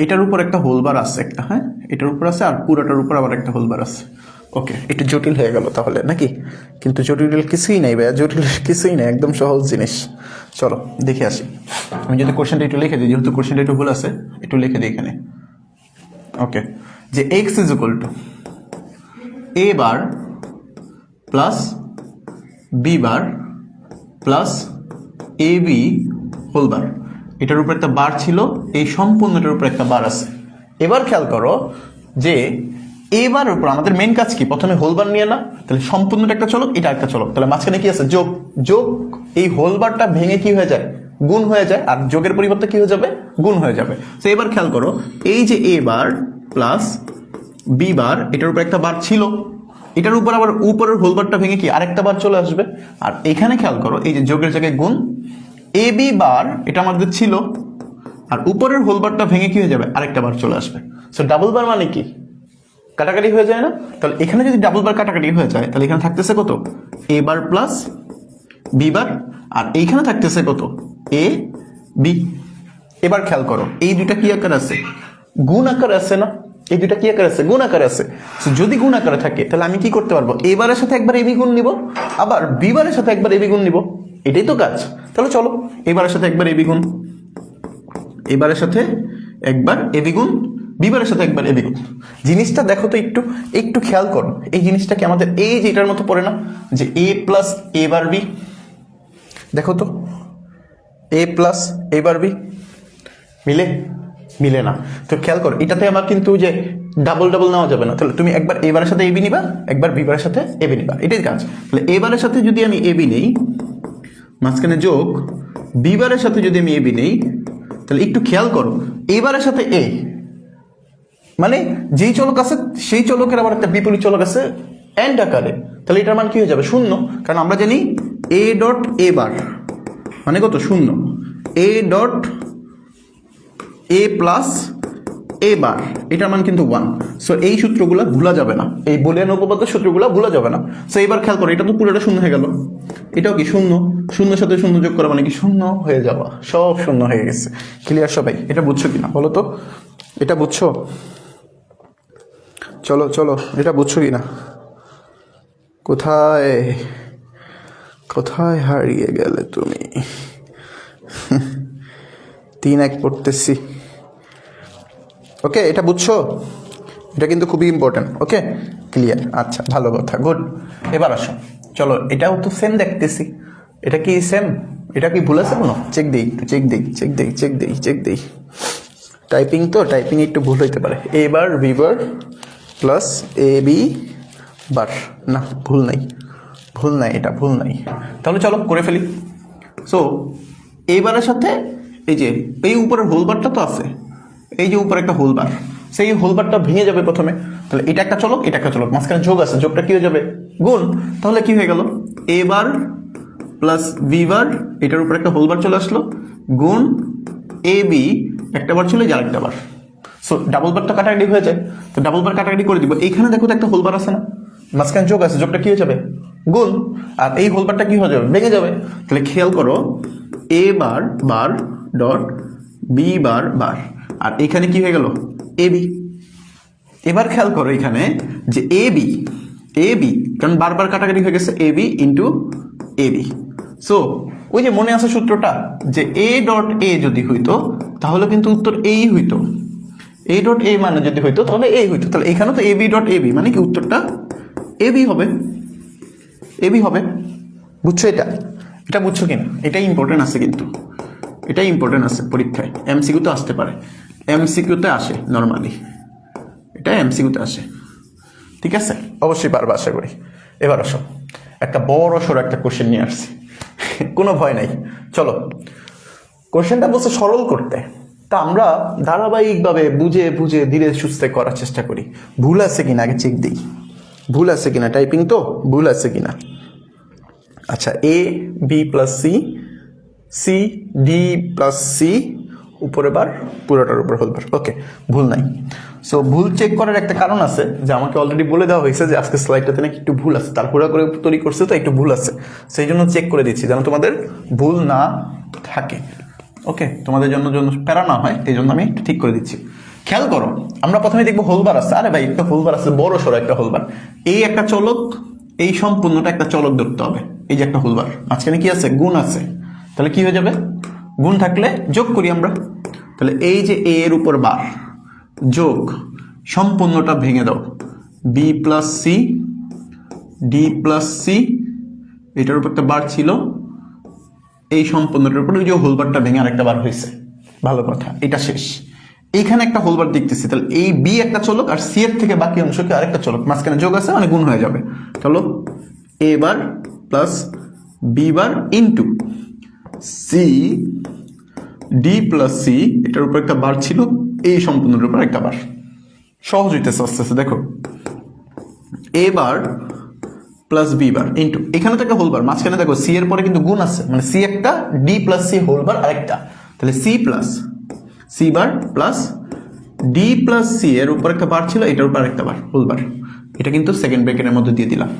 এটার উপর একটা হোলবার আছে একটা, হ্যাঁ এটার উপর আছে, আর পুরোটার উপর আবার একটা হোলবার আছে। ওকে, একটু জটিল হয়ে গেল তাহলে নাকি? কিন্তু জটিল কিছুই নাই ভাইয়া, জটিল কিছুই নাই, একদম সহজ জিনিস। চলো দেখে আসি। আমি যদি কোশ্চেনটা একটু লিখে দিই, যেহেতু কোশ্চেনটা একটু ভুল আছে, একটু লিখে দিই এখানে। ওকে, যে X is equal to A bar plus B bar plus A B whole bar, এটার উপর একটা বার ছিল, এই সম্পূর্ণটার উপর একটা বার আছে। এবার খেয়াল করো যে এবার উপর আমাদের মেন কাজ কি, প্রথমে হোল বার নিয়ে না, তাহলে সম্পূর্ণটা একটা চলক, এটা একটা চলক, তাহলে মাঝখানে কি আছে? যোগ। যোগ, এই হোল বারটা ভেঙে কি হয়ে যায়? গুণ হয়ে যায়, আর যোগের পরিবর্তে কি হয়ে যাবে? গুণ হয়ে যাবে। তো এবার খেয়াল করো, এই যে এ বার প্লাস বি বার, এটার উপর একটা বার ছিল, এটার উপর আবার উপরের হোল বারটা ভেঙে কি আরেকটা বার চলে আসবে। আর এখানে খেয়াল করো, এই যে যোগের জায়গায় গুণ, এ বি বার এটা আমাদের ছিল, আর উপরের হোল বারটা ভেঙে কি হয়ে যাবে? আরেকটা বার চলে আসবে। সো ডাবল বার মানে কি? কাটাকাটি হয়ে যায় না? তাহলে এখানে যদি ডাবল বার কাটাকাটি হয়ে যায়, তাহলে এখানে থাকতেছে কত? এ বার প্লাস বি বার, আর এইখানে থাকতেছে কত? A B. এবার খেয়াল করো, এই দুইটা কি আকার আছে? গুণ আকার আছে না? এই দুইটা কি আকার আছে? গুণ আকার আছে। যদি গুণ আকারে থাকে তাহলে আমি কি করতে পারবো? এ বারের সাথে একবার এবি গুণ নিব, আবার বি বারের সাথে একবার এবি গুণ নিব, এটাই তো কাজ। তাহলে চলো এবারের সাথে একবার এবি গুণ, এবারের সাথে একবার এবি গুণ, বিবারের সাথে একবার এবি গুণ। জিনিসটা দেখো তো, একটু একটু খেয়াল করো, এই জিনিসটা কি আমাদের এই যে এটার মতো পড়ে না, যে A plus A bar B? দেখো তো, এ প্লাস এ বার বি মিলে? মিলে না। তো খেয়াল করো, এটাতে আমার কিন্তু যে ডাবল ডাবল নেওয়া যাবে না, তাহলে তুমি একবার এ বারের সাথে এবি নিবা, একবার বি বারের সাথে এবি নিবা, এটাই কাজ। তাহলে এ বারের সাথে যদি আমি এবি নেই, মাঝখানে যোগ, বি বারের সাথে যদি আমি এবি নেই, তাহলে একটু খেয়াল করো, এবারের সাথে এ মানে যেই চলক আছে সেই চলকের আবার একটা বিপরীত চলক আছে এন্ড আকারে, তাহলে এটার মান কি হয়ে যাবে? শূন্য। কারণ আমরা জানি এ ডট এ বার মানে কত? শূন্য। A dot A plus A বার, এটার মান কিন্তু 1। সো এই সূত্রগুলো ভুলা যাবে না, এই বুলিয়ান উপপাদ্যের সূত্রগুলো ভুলা যাবে না। সো এবার খেয়াল করো, এটা তো পুরোটা শূন্য হয়ে গেল, এটাও কি শূন্য, শূন্যের সাথে শূন্য যোগ করা মানে কি শূন্য হয়ে যাওয়া, সব শূন্য হয়ে গেছে। ক্লিয়ার সবাই? এটা বুঝছো কিনা বলো তো, এটা বুঝছো? চলো চলো, এটা বুঝছো কিনা? কোথায় কোথায় হারিয়ে গেলে তুমি? 3-1 পড়তেছি। ওকে, এটা বুঝছো? এটা কিন্তু খুবই ইম্পর্টেন্ট। ওকে, ক্লিয়ার, আচ্ছা ভালো কথা, গুড। এবার আসো, চলো এটাও তো সেম দেখতেছি, এটা কি সেম? এটা কি ভুল আছে কোনো? চেক দিই একটু, চেক দিই। টাইপিং তো, টাইপিং একটু ভুল হইতে পারে। এ bar B bar plus A B বার, না ভুল নাই, এটা ভুল নাই। তাহলে চলো করে ফেলি। সো এইবারের সাথে এই যে এই উপরের হোলবারটা তো আছে, এই যে উপরে একটা হোলবার, সেই হোলবারটা ভেঙে যাবে প্রথমে, তাহলে এটা একটা চলক, এটা একটা চলক, মাঝখানে যোগ আছে, যোগটা কি হয়ে যাবে? গুণ। তাহলে কি হয়ে গেল? এ বার প্লাস বি বার, এটার উপর একটা হোলবার চলে আসলো, গুণ এ বি, একটা বার ছিল, আরেকটা বার। সো ডাবল বারটা কাটাকাটি হয়ে যায়, তো ডাবল বার কাটাকাটি করে দিব। এইখানে দেখো তো একটা হোলবার আছে না, মাঝখানে যোগ আছে, যোগটা কি হয়ে যাবে? গুণ। আর এই হোলবারটা কি হয়ে যাবে? ভেঙে যাবে। তাহলে খেয়াল করো, এ বার বার ডট বি বার বার, আর এখানে কি হয়ে গেল? A B. এবার খেয়াল করো এখানে যে এ বি, এ বি, কারণ বারবার কাটাকাটি হয়ে গেছে, A B into A B. So ওই যে মনে আছে সূত্রটা, যে এ ডট এ যদি হইতো তাহলে কিন্তু উত্তর এই হইতো, এ ডট এ মানে যদি হইতো তাহলে এই হইতো, তাহলে এখানে তো A B dot A B মানে কি উত্তরটা এ বি হবে, এ বি হবে। বুঝছো এটা? এটা বুঝছো কিনা? এটাই ইম্পর্টেন্ট আছে, কিন্তু এটাই ইম্পর্টেন্ট আছে পরীক্ষায়, এমসিকিউতে আসতে পারে, এমসিকিউতে আসে নর্মালি, এটা এমসিকিউতে আসে। ঠিক আছে, অবশ্যই পারবা আশা করি। এবার আসো, একটা বড় সড়ো একটা কোশ্চেন নিয়ে আসছি, কোনো ভয় নাই। চলো, কোশ্চেনটা বলছে সরল করতে, তা আমরা ধারাবাহিকভাবে বুঝে বুঝে ধীরে সুস্থে করার চেষ্টা করি। ভুল আছে কিনা আগে চেক দিই, ভুল আছে কিনা, টাইপিং তো ভুল আছে কিনা। আচ্ছা, A B plus C, C D plus C, উপরে বার পুরোটার উপর হোল বার, ওকে, ভুল নাই। সো ভুল চেক করার একটা কারণ আছে, যে আমাকে অলরেডি বলে দেওয়া হয়েছে যে আজকে স্লাইডটাতে নাকি একটু ভুল আছে, তারপরে করে তৈরি করছে তো একটু ভুল আছে, সেই জন্য চেক করে দিচ্ছি যেন তোমাদের ভুল না থাকে। ওকে, তোমাদের জন্য প্যারা না হয়, এই জন্য আমি ঠিক করে দিচ্ছি। খেয়াল করো, আমরা প্রথমে দেখবো হোলবার আছে, আরে ভাই একটা হোলবার আছে, বড় সড়ো একটা হোলবার, এই একটা চলক, এই সম্পূর্ণটা একটা চলক ধরতে হবে, এই যে একটা হোলবার, মাঝখানে কি আছে, গুণ আছে, তাহলে কি হয়ে যাবে, গুণ থাকলে যোগ করি আমরা, তাহলে এই যে এ এর উপর বার যোগ সম্পূর্ণটা ভেঙে দাও, B plus C, D plus C, এটার উপর একটা বার ছিল, এই সম্পূর্ণটার উপর ওই যে হোলবারটা ভেঙে আরেকটা বার হয়েছে, ভালো কথা, এটা শেষ। এইখানে একটা হোলবার দেখতেছি, তাহলে এই বি একটা চলক আর সি এর থেকে বাকি অংশকে আরেকটা চলক, মাঝখানে যোগ আছে মানে গুণ হয়ে যাবে। চলো, A bar plus B bar into C D plus C, এটার উপর একটা বার ছিল, এই সম্পূর্ণটার উপর একটা বার, সহজ হইতেছে আস্তে আস্তে। দেখো, এ bar plus B bar into, এখানে তো একটা হোলবার, মাঝখানে দেখো সি এর পরে কিন্তু গুণ আছে, মানে সি একটা, ডি প্লাস সি হোলবার আরেকটা, তাহলে C plus C bar plus D plus C এর উপর একটা বার ছিল, এটার উপর আরেকটা বার হোলবার, এটা কিন্তু সেকেন্ড ব্র্যাকেটের মধ্যে দিয়ে দিলাম,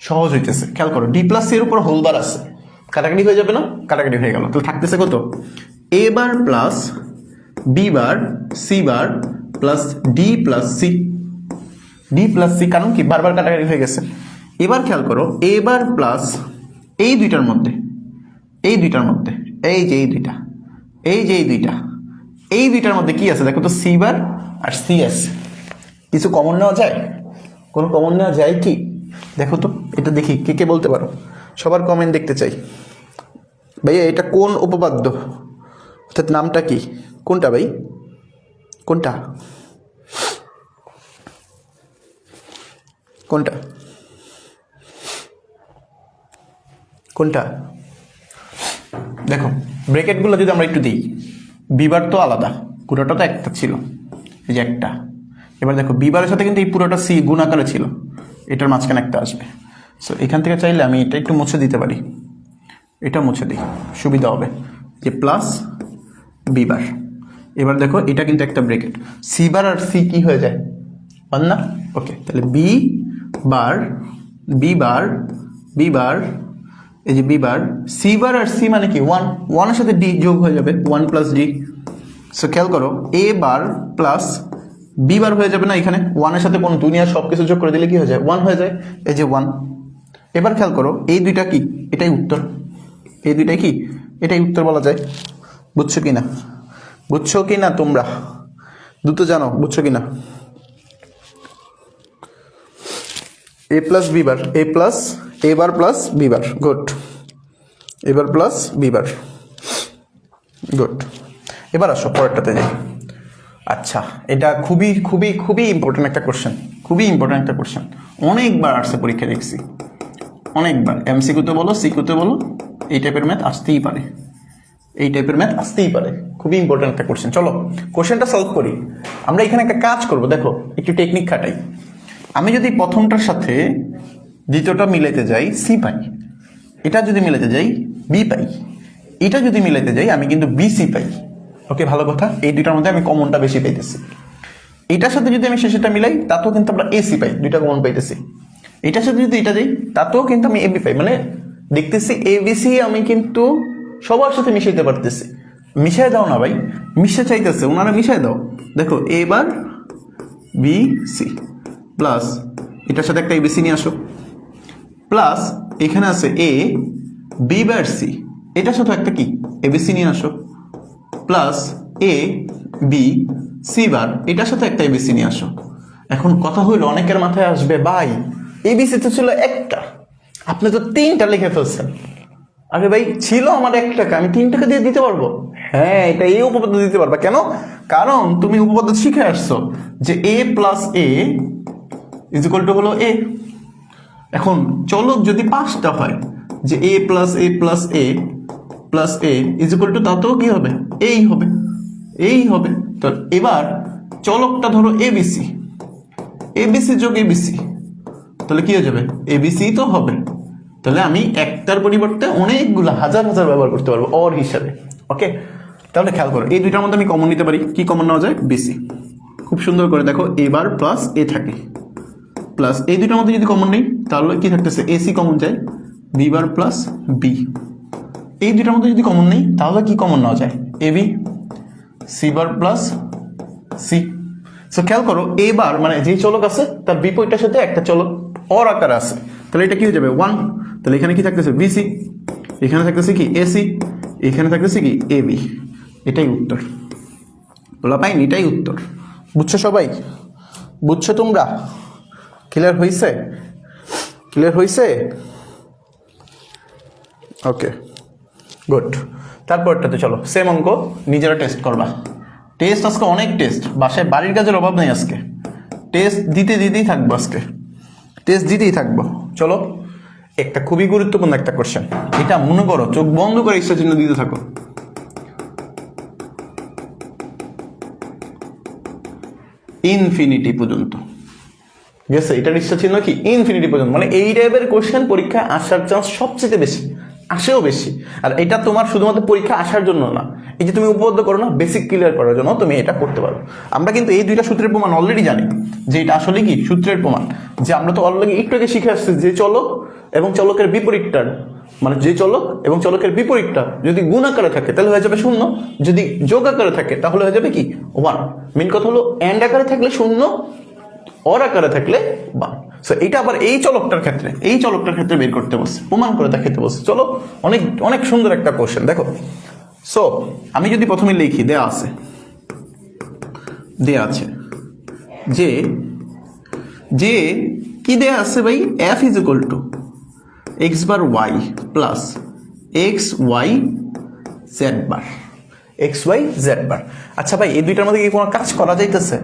সহজ হইতেছে। খেয়াল করো, ডি প্লাস সি এর উপর হোলবার আছে, কাটাকাটি হয়ে যাবে না, কাটাকাটি হয়ে গেল, তাহলে থাকতেছে কত, A bar plus B bar C bar plus D plus C, D plus C, কারণ কি বারবার কাটাকাটি হয়ে গেছে। এবার খেয়াল করো, এ বার প্লাস এই দুইটার মধ্যে, এই দুইটার মধ্যে, এই যে এই দুইটা, এই যে এই দুইটা, এই দুইটার মধ্যে কি আছে দেখো তো, সি বার আর সি আছে, কিছু কমন নেওয়া যায়, কোনো কমন নেওয়া যায় কি, দেখো তো, এটা দেখি কে কে বলতে পারো, সবার কমেন্ট দেখতে চাই। ভাইয়া এটা কোন উপপাদ্য, অর্থাৎ নামটা কি, কোনটা ভাই, কোনটা কোনটা কোনটা, দেখো ব্র্যাকেটগুলো যদি আমরা একটু দিই, বিবার তো আলাদা, পুরোটা তো একটা ছিল, এই যে একটা, এবার দেখো বিবারের সাথে কিন্তু এই পুরোটা সি গুণ আকারে ছিল, এটার মাঝখানে একটা আসবে। সো এখান থেকে চাইলে আমি এটা একটু মুছে দিতে পারি, এটা মুছে দিই, সুবিধা হবে, যে প্লাস বিবার। এবার দেখো এটা কিন্তু একটা ব্র্যাকেট, সি বার আর সি কি হয়ে যায়, পান না, ওকে, তাহলে B bar B bar B bar, এই যে বি বার, সি বার আর সি মানে কি ওয়ান, ওয়ানের সাথে ডি যোগ হয়ে যাবে, ওয়ান প্লাস ডি। সো খেয়াল করো, এ বার প্লাস বি বার হয়ে যাবে না, এখানে ওয়ানের সাথে কোন দুনিয়ার সব কিছু যোগ করে দিলে কি হয়ে যায়, ওয়ান হয়ে যায়, এই যে ওয়ান। এবার খেয়াল করো, এই দুইটা কি, এটাই উত্তর, এই দুইটাই কি, এটাই উত্তর বলা যায়। বুঝছো কি না, বুঝছো কি না তোমরা, দ্রুত জানো বুঝছো কি না। এ plus B bar, A plus A bar plus B bar, good, এবার প্লাস বি বার, গুড। এবার আসো পরেরটাতে যাই। আচ্ছা, এটা খুবই খুবই খুবই ইম্পর্টেন্ট একটা কোশ্চেন, খুবই ইম্পর্টেন্ট একটা কোশ্চেন, অনেকবার আসছে পরীক্ষা দেখছি, অনেকবার, এমসিকিউতে বলো সিকিউতে বলো, এই টাইপের ম্যাথ আসতেই পারে, এই টাইপের ম্যাথ আসতেই পারে, খুবই ইম্পর্টেন্ট একটা কোশ্চেন। চলো কোশ্চেনটা সলভ করি। আমরা এখানে একটা কাজ করব, দেখো একটু টেকনিক খাটাই। আমি যদি প্রথমটার সাথে দ্বিতীয়টা মিলাইতে যাই সি পাই, এটা যদি মিলাইতে যাই বি পাই, এটা যদি মিলাইতে যাই আমি কিন্তু বিসি পাই। ওকে, ভালো কথা, এই দুইটার মধ্যে আমি কমনটা বেশি পাইতেছি। এটার সাথে যদি আমি শেষেরটা মিলাই তাতেও কিন্তু আমরা এসি পাই, দুইটা কমন পাইতেছি। এটার সাথে যদি এটা যাই তাতেও কিন্তু আমি এবি পাই, মানে দেখতেছি এবিসি আমি কিন্তু সবার সাথে মিশাইতে পারতেছি। মিশাই দাও না ভাই, মিশে চাইতেছে ওনারা, মিশাই দাও। দেখো এবার বি সি প্লাস এটার সাথে একটা এবিসি নিয়ে আসো, প্লাস এখানে আছে এ বি বার সি, এটার সাথে একটা কি এবিসি নিয়ে আসো, প্লাস এ বি সি বার, এটার সাথে একটা এবিসি নিয়ে আসো। এখন কথা হইলো অনেকের মাথায় আসবে ভাই এবিসি তো ছিল একটা, আপনি তো 3টা লিখে ফেলছেন। আরে ভাই ছিল আমার 1 টাকা, আমি 3 টাকা দিয়ে দিতে পারবো? হ্যাঁ, এটা এই উপপাদ্য দিতে পারবা। কেন? কারণ তুমি উপপাদ্য শিখে আসছো যে A plus A is equal to হলো এ। এখন চলক যদি 5টা হয়, যে A plus A plus A plus A is equal to, তাতেও কি হবে? এই হবে, এই হবে। তো এবার চলকটা ধরো এবিসি, এবিসি যোগ এবিসি, তাহলে কি হয়ে যাবে? এবিসি তো হবে। তাহলে আমি একটার পরিবর্তে অনেকগুলো হাজার হাজার ব্যবহার করতে পারবো অর হিসাবে। ওকে, তাহলে খেয়াল করো এই দুইটার মধ্যে আমি কমন নিতে পারি। কি কমন নেওয়া যায়? বিসি। খুব সুন্দর করে দেখো, এবার প্লাস এ থাকে, প্লাস এই দুইটার মধ্যে যদি কমন নেই তাহলে কি থাকতেছে? এসি কমন যায়, বি বার প্লাস বি। এই দুইটার মধ্যে যদি কমন নেই তাহলে কি কমন নেওয়া যায়? AB C bar plus C. So খেয়াল করো এবার মানে যেই চলক আছে তার বিপরীতের সাথে একটা চলক অর আকারে আছে, তাহলে এটা কি হয়ে যাবে? 1। তাহলে এখানে কি থাকতেছে? বিসি, এখানে থাকতেছে কি? এসি, এখানে থাকতেছে কি? এবি। এটাই উত্তর। বলা পাইনি, এটাই উত্তর। বুঝছো সবাই? বুঝছো তোমরা? ক্লিয়ার হয়েছে? ক্লিয়ার হয়েছে? ওকে, গুড। তারপরটাতে চলো, সেম অঙ্ক নিজেরা টেস্ট করবা। টেস্ট আজকে অনেক টেস্ট, বাসায় বাড়ির কাজের অভাব নেই আজকে। টেস্ট দিতেই থাকবো আজকে, টেস্ট দিতেই থাকবো। চলো, একটা খুবই গুরুত্বপূর্ণ একটা কোশ্চেন, এটা মনে করো চোখ বন্ধ করে ইচ্ছা চিহ্ন দিতে থাকো। ইনফিনিটি পর্যন্ত গেছে, এটার ইচ্ছা ছিল কি? ইনফিনিটি পর্যন্ত। মানে এই টাইপের কোশ্চেন পরীক্ষায় আসার চান্স সবচেয়ে বেশি, আসেও বেশি। আর এটা তোমার শুধুমাত্র পরীক্ষা আসার জন্য না, এই যে তুমি উপপাদ্য করো না, বেসিক ক্লিয়ার করার জন্য তুমি এটা করতে পারো। আমরা কিন্তু এই দুইটা সূত্রের প্রমাণ অলরেডি জানি, যে এটা আসলে কি সূত্রের প্রমাণ। যে আমরা তো অলরেডি একটু আগে শিখে আসছি যে চলক এবং চলকের বিপরীতটা, মানে যে চলক এবং চলকের বিপরীতটা যদি গুণ আকারে থাকে তাহলে হয়ে যাবে 0, যদি যোগ আকারে থাকে তাহলে হয়ে যাবে কি? 1। মেন কথা হলো এন্ড আকারে থাকলে 0, অর আকারে থাকলে 1। সো এটা আবার এই চলকটার ক্ষেত্রে বের করতে বলছে, প্রমাণ করে দেখাতে বলছে। চলো, অনেক অনেক সুন্দর একটা কোশ্চেন দেখো। সো আমি যদি প্রথমে লিখি, দেয়া আছে যে কি দেয়া আছে ভাই? F is equal to X bar Y plus X Y Z bar, X Y Z bar. আচ্ছা ভাই, এই দুইটার মধ্যে কি কোনো কাজ করা যাইতেছে?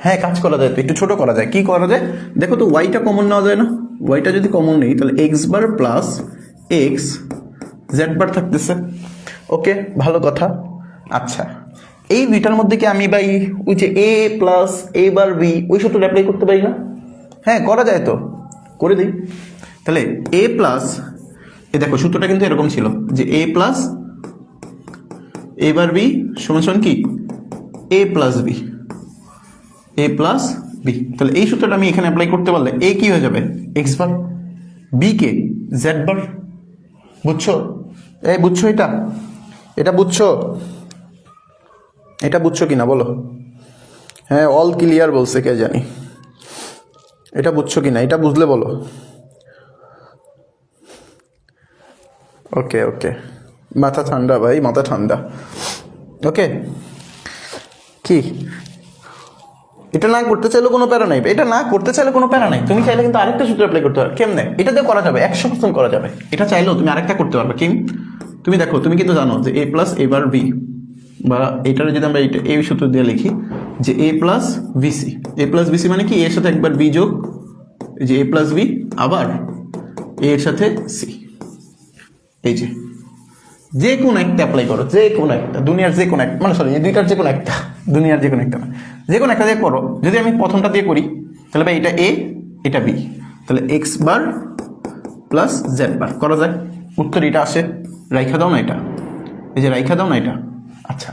হ্যাঁ, কাজ করা যায়। তো একটু ছোট করা যায়। কি করা যায় দেখো তো, ওয়াইটা কমন নেওয়া যায় না? ওয়াইটা যদি কমন নেই তাহলে x bar plus X Z bar থাকতেছে। ওকে, ভালো কথা। আচ্ছা, এই দুইটার মধ্যে কি আমি ভাই ওই যে A plus A bar B ওই সূত্রটা অ্যাপ্লাই করতে পারি না? হ্যাঁ, করা যায়। তো করে দিই। তাহলে এ প্লাস, এ দেখো সূত্রটা কিন্তু এরকম ছিল যে A plus A bar B সমান কি? এ প্লাস বি, এ প্লাস বি। তাহলে এই সূত্রটা আমি এখানে অ্যাপ্লাই করতে পারলে এ কি হয়ে যাবে? এক্স বার, বি কে জেড বার। বুঝছো? এই বুঝছো? এটা বুঝছো? এটা বুঝছো কিনা বলো? হ্যাঁ, অল ক্লিয়ার বলছে, কে জানি। এটা বুঝছো কিনা? এটা বুঝলে বলো। ওকে ওকে, মাথা ঠান্ডা ভাই, মাথা ঠান্ডা। ওকে, কি এটা না করতে চাইলে কোনো প্যারা নাই, এটা না করতে চাইলে কোনো প্যারা নাই। তুমি চাইলে কিন্তু আরেকটা সূত্র অ্যাপ্লাই করতে পারো। কেমনে? এটা দিয়ে করা যাবে, 100% করা যাবে। এটা চাইলেও তুমি আরেকটা করতে পারবে। কি? তুমি দেখো, তুমি কিন্তু জানো যে A plus A bar B, বা এটার যদি আমরা এই সূত্র দিয়ে লিখি যে A plus BC, A plus BC মানে কি? এর সাথে একবার বি যোগ, যে এ প্লাস বি, আবার এর সাথে সি। এই যে কোনো একটা অ্যাপ্লাই করো, যে কোনো একটা, দুনিয়ার যে কোনো একটা, মানে সরি এই দুইটার যে কোনো একটা, দুনিয়ার যে কোনো একটা না, যে কোনো একটা দিয়ে করো। যদি আমি প্রথমটা দিয়ে করি তাহলে ভাই এটা এ, এটা বি, তাহলে এক্স বার প্লাস জেড বার করা যায়। উত্তর এটা আসে। রাইখা দাও না এটা, এই যে রাইখা দাও না এটা। আচ্ছা,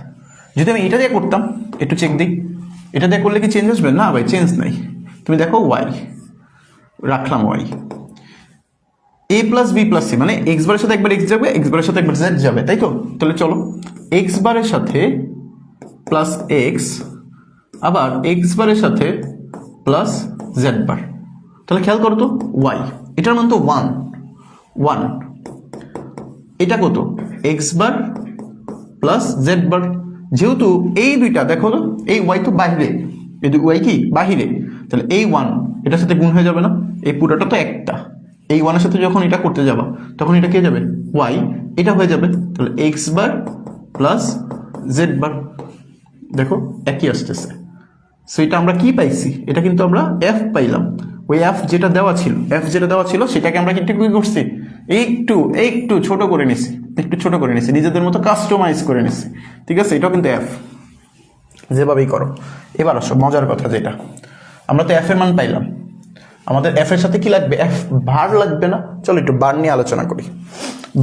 যদি আমি এটা দিয়ে করতাম, একটু চেক দিই, এটা দিয়ে করলে কি চেঞ্জ আসবে? না ভাই, চেঞ্জ নাই। তুমি দেখো ওয়াই রাখলাম, Y A plus B plus C, মানে এক্স বারের সাথে একবার এক্স যাবে, এক্স বারের সাথে একবার জেড যাবে, তাই তো? তাহলে চলো, এক্স বারের সাথে প্লাস এক্স, আবার এক্স বারের সাথে প্লাস জেড বার। তাহলে খেয়াল করো তো ওয়াই, এটার মান তো 1 1, এটা কত এক্স বার প্লাস জেড বার। যেহেতু এই দুইটা দেখো তো, এই ওয়াই তো বাহিরে, এই ওয়াই কি বাহিরে, তাহলে এই 1 এটার সাথে গুণ হয়ে যাবে না, এই পুরোটা তো একটা, এই 1 এর সাথে যখন এটা করতে যাবা তখন এটা কে যাবে ওয়াই, এটা হয়ে যাবে, তাহলে এক্স বার প্লাস জেড বার। দেখো একই আসতেছে। সো এটা আমরা কি পাইছি, এটা কিন্তু আমরা এফ পাইলাম। ওই এফ যেটা দেওয়া ছিল সেটাকে আমরা কিন্তু কি করছি, একটু একটু ছোট করে নিছি, নিজেদের মতো কাস্টমাইজ করে নিছি, ঠিক আছে। এটাও কিন্তু এফ, যেভাবেই করো। এবার আসো মজার কথা, যেটা আমরা তো এফ এর মান পাইলাম, আমাদের এফ এর সাথে কি লাগবে, এফ বার লাগবে না? চলো একটু বার নিয়ে আলোচনা করি।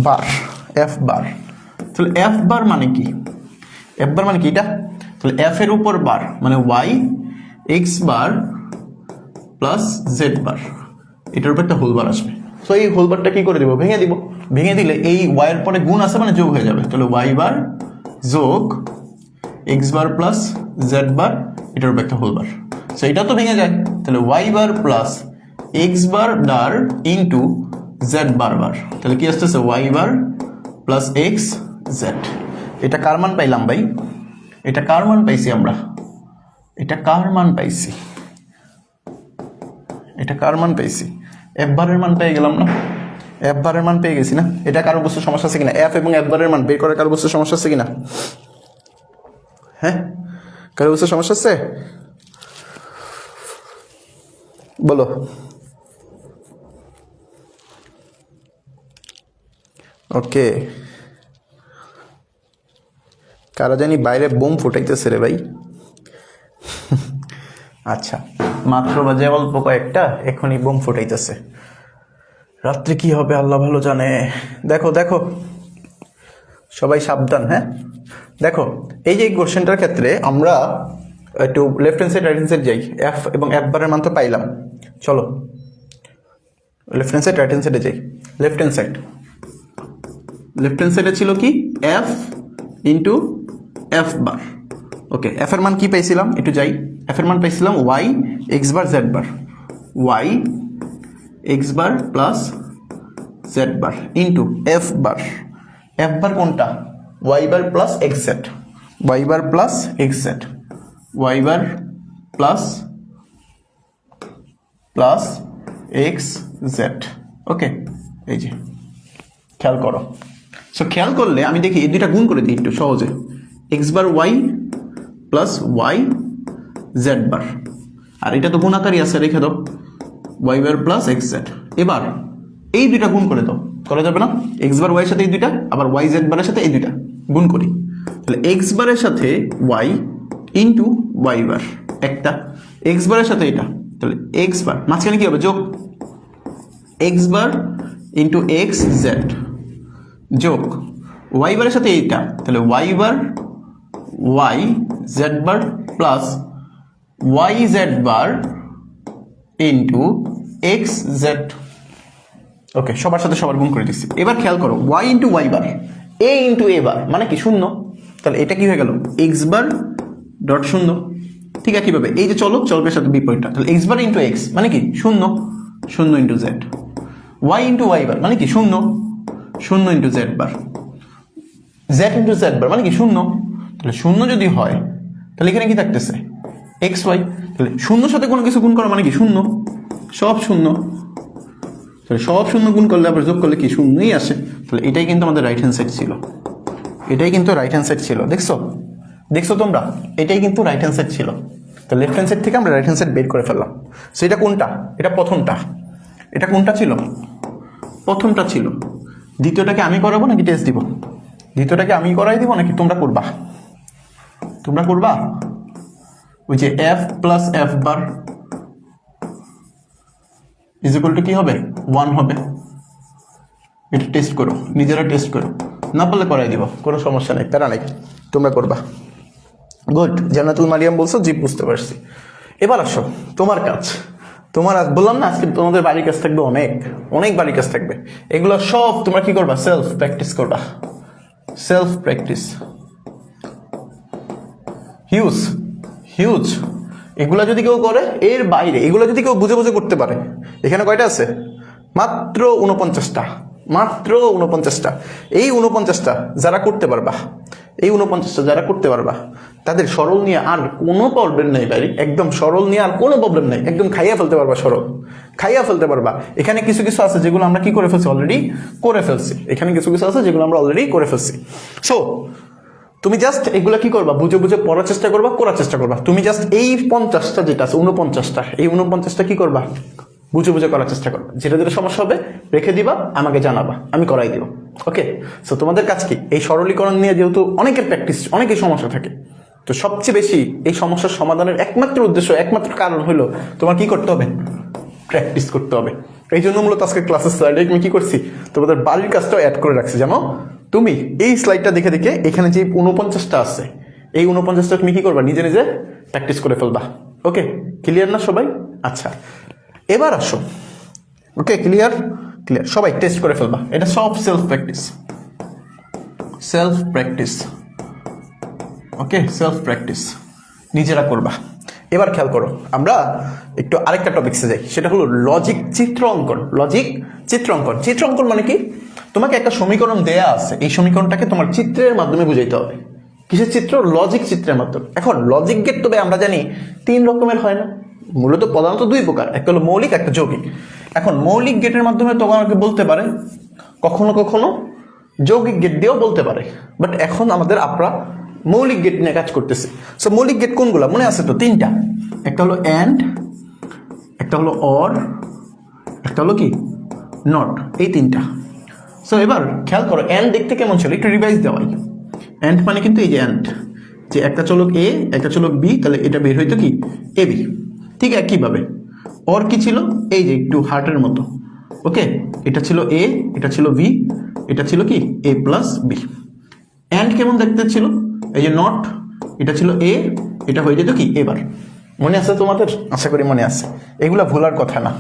বার, এফ বার, তাহলে এফ বার মানে কি, এটা, তাহলে এফ এর উপর বার মানে Y X bar plus Z বার, এটার উপর একটা হোল বার আসবে। তো এই হোল বারটা কি করে দিব, ভেঙে দিলে এই ওয়াই এর পরে গুণ আছে মানে যোগ হয়ে যাবে, তাহলে ওয়াই বার যোগ এক্স বার প্লাস জেড বার, এটার উপর একটা হোল বার। সো এটা তো ভেঙে যায়, তাহলে Y bar plus x bar বার ইন্টু জেড বার বার, তাহলে কি আসতেছে Y bar plus X Z. এটা কার মান পাইলাম ভাই, এটা কার মান পাইছি আমরা, এটা কার মান পাইছি, এফ বারের মান পেয়ে গেলাম না, এফ বারের মান পেয়ে গেছি না। এটা কারো বুঝতে সমস্যা আছে কিনা, এফ এবং এফ বারের মান বের করে কারো বুঝতে সমস্যা আছে কিনা, হ্যাঁ কারো বুঝতে সমস্যা আছে বলো। ওকে, কারা জানি বাইরে বোম ফুটাইতেছে রে ভাই। আচ্ছা, মাত্র বাজে অল্প কয়েকটা, এখনই বোম ফুটাইতেছে, রাত্রে কি হবে আল্লাহ ভালো জানে। দেখো সবাই সাবধান, হ্যাঁ। দেখো এই যে কোশ্চেনটার ক্ষেত্রে আমরা একটু left hand side right hand side যাই, এফ এবং এফ বারের মান তো পাইলাম, চলো left hand side right hand সাইডে যাই। লেফট হ্যান্ড সাইডে ছিল কি এফ ইন্টু এফ বার। ওকে, এফ এর মান কি পাইছিলাম, একটু যাই, এফ এর মান পাইছিলাম Y X bar Z bar, Y X bar plus Z bar into F bar কোনটা, Y bar plus X Z, Y bar plus X Z. Okay, এই যে খেয়াল করো। সো খেয়াল করলে আমি দেখি এই দুইটা গুণ করে দিই একটু সহজে, x bar Y plus Y Z বার, আর এটা তো গুণাকারই আছে, রেখে দাও Y bar plus X Z. এবার এই দুইটা গুণ করে দাও, করা যাবে না, এক্স বার ওয়াই এর সাথে এই দুইটা, আবার ওয়াই জেড বারের সাথে এই দুইটা গুণ করি, তাহলে এক্স বারের সাথে ওয়াই ইন্টু ওয়াই বার একটা, এক্স বারের সাথে এটা, তাহলে এক্স বার মাঝখানে কি হবে যোগ, X bar into X Z যোগ ওয়াই বারের সাথে এইটা, তাহলে Y bar Y Z bar plus Y Z bar into X Z. Okay, সবার সাথে সবার গুণ করে দিচ্ছি। এবার খেয়াল করো Y into Y bar, A into A bar মানে কি শূন্য, তাহলে এটা কি হয়ে গেল এক্স বার ডট শূন্য। ঠিক একইভাবে এই যে চলকের সাথে বিপরীতটা, তাহলে এক্স বার ইন্টু এক্স মানে কি শূন্য into Z, Y into Y bar মানে কি শূন্য into Z bar, Z into Z bar মানে কি শূন্য, তাহলে শূন্য যদি হয় তাহলে এখানে কি থাকতেছে এক্স ওয়াই, তাহলে শূন্যর সাথে কোনো কিছু গুণ করা মানে কি শূন্য, সব শূন্য, তাহলে সব শূন্য গুণ করলে আবার যোগ করলে কি শূন্যই আসে, তাহলে এটাই কিন্তু আমাদের রাইট হ্যান্ড সাইড ছিল, দেখছো তোমরা, এটাই কিন্তু রাইট হ্যান্ড সাইড ছিল। তো লেফট হ্যান্ড সাইড থেকে আমরা রাইট হ্যান্ড সাইড বের করে ফেললাম। সো এটা কোনটা, এটা প্রথমটা, এটা কোনটা ছিল, প্রথমটা ছিল। দ্বিতীয়টাকে আমি করাবো নাকি টেস্ট দিব, দ্বিতীয়টাকে আমি করাই দিব নাকি তোমরা করবা, ওই যে F plus F bar is equal two কি হবে 1 হবে, এটা টেস্ট করো, নিজেরা টেস্ট করো, না পারলে করাই দিব, কোনো সমস্যা নেই, প্যারা নাই, তোমরা করবা। গুড, জান্নাতুল মারিয়াম বলছো, জি বুঝতে পারছি। এবার আসো তোমার কাজ, তোমার আজ বললাম না আজকে তোমাদের বাড়ির কাজ থাকবে, অনেক বাড়ির কাজ থাকবে, এগুলো সব তোমরা কি করবা, সেলফ প্র্যাকটিস করবা, হিউজ এগুলা যদি কেউ করে, এর বাইরে এগুলা যদি কেউ বুঝে বুঝে করতে পারে, এখানে কয়টা আছে? মাত্র 49টা, মাত্র 49টা। এই 49টা যারা করতে পারবা, এই 49টা যারা করতে পারবা, তাদের সরল নিয়ে আর কোনো প্রবলেম নেই ভাই, একদম সরল নিয়ে আর কোনো প্রবলেম নেই, একদম খাইয়া ফেলতে পারবা, সরল খাইয়া ফেলতে পারবা। এখানে কিছু কিছু আছে যেগুলো আমরা কি করে ফেলছি, অলরেডি করে ফেলছি। এখানে কিছু কিছু আছে যেগুলো আমরা অলরেডি করে ফেলছি। সো তুমি জাস্ট এগুলো কি করবা, বুঝে বুঝে পড়ার চেষ্টা করবা, করার চেষ্টা করবা। তুমি জাস্ট এই 50টা যেটা আছে, 49টা, এই 49টা কি করবা, বুঝে বুঝে করার চেষ্টা করবা। যেটা যেটা সমস্যা হবে রেখে দিবা, আমাকে জানাবা, আমি করাই দিব। ওকে, সো তোমাদের কাজ কি, এই সরলীকরণ নিয়ে যেহেতু অনেকের প্র্যাকটিস, অনেকের সমস্যা থাকে, তো সবচেয়ে বেশি এই সমস্যার সমাধানের একমাত্র উদ্দেশ্য, একমাত্র কারণ হলো তোমার কি করতে হবে, প্র্যাকটিস করতে হবে। এই জন্য মূলত আজকে ক্লাসের স্লাইডে আমি কি করছি, তোমাদের বাড়ির কাজটাও অ্যাড করে রাখছি। জানো তুমি এই স্লাইডটা দেখে দেখে এখানে যে 49টা আছে, এই 49টা তুমি কি করবা, নিজে নিজে প্র্যাকটিস করে ফেলবা। ওকে, ক্লিয়ার না সবাই? আচ্ছা, এবার আসো। ওকে, ক্লিয়ার? ক্লিয়ার, সবাই টেস্ট করে ফেলবা। এটা সব সেলফ প্র্যাকটিস, সেলফ প্র্যাকটিস। ওকে, সেলফ প্র্যাকটিস নিজেরা করবা। এবার খেয়াল করো, আমরা একটু আরেকটা টপিক্সে যাই, সেটা হলো লজিক চিত্র অঙ্কন। লজিক চিত্র অঙ্কন। চিত্র অঙ্কন মানে কি, তোমাকে একটা সমীকরণ দেয়া আছে, এই সমীকরণটাকে তোমার চিত্রের মাধ্যমে বুঝাইতে হবে। কিসের চিত্র? লজিক চিত্রের মাধ্যমে। এখন লজিক গেট তবে আমরা জানি 3 রকমের হয় না, মূলত প্রধানত 2 প্রকার, একটা হলো মৌলিক, একটা যৌগিক। এখন মৌলিক গেটের মাধ্যমে তোমাকে বলতে পারে, কখনো কখনো যৌগিক গেট দিয়েও বলতে পারে, বাট এখন আমরা মৌলিক গেট নিয়ে কাজ করতেছি। সো মৌলিক গেট কোনগুলো মনে আছে তো? 3টা। একটা হলো অ্যান্ড, একটা হলো অর, একটা হলো কি নট, এই 3টা। সো এবার খেয়াল করো, অ্যান্ড দেখতে কেমন ছিল, একটু রিভাইজ দেওয়াই। অ্যান্ড মানে কিন্তু এই যে অ্যান্ড, যে একটা চলক এ, একটা চলক বি, তাহলে এটা বের হইতো কি এ বি। ঠিক একইভাবে অর কি ছিল, এই যে একটু হার্টের মতো। ওকে, এটা ছিল এ, এটা ছিল বি, এটা ছিল কি এ প্লাস বি। অ্যান্ড কেমন দেখতে ছিল, এই যে নট, এটা ছিল এ, এটা হয়ে যেত কি এবার। মনে আছে তোমাদের? আশা করি মনে আছে। এগুলা ভোলার কথা না,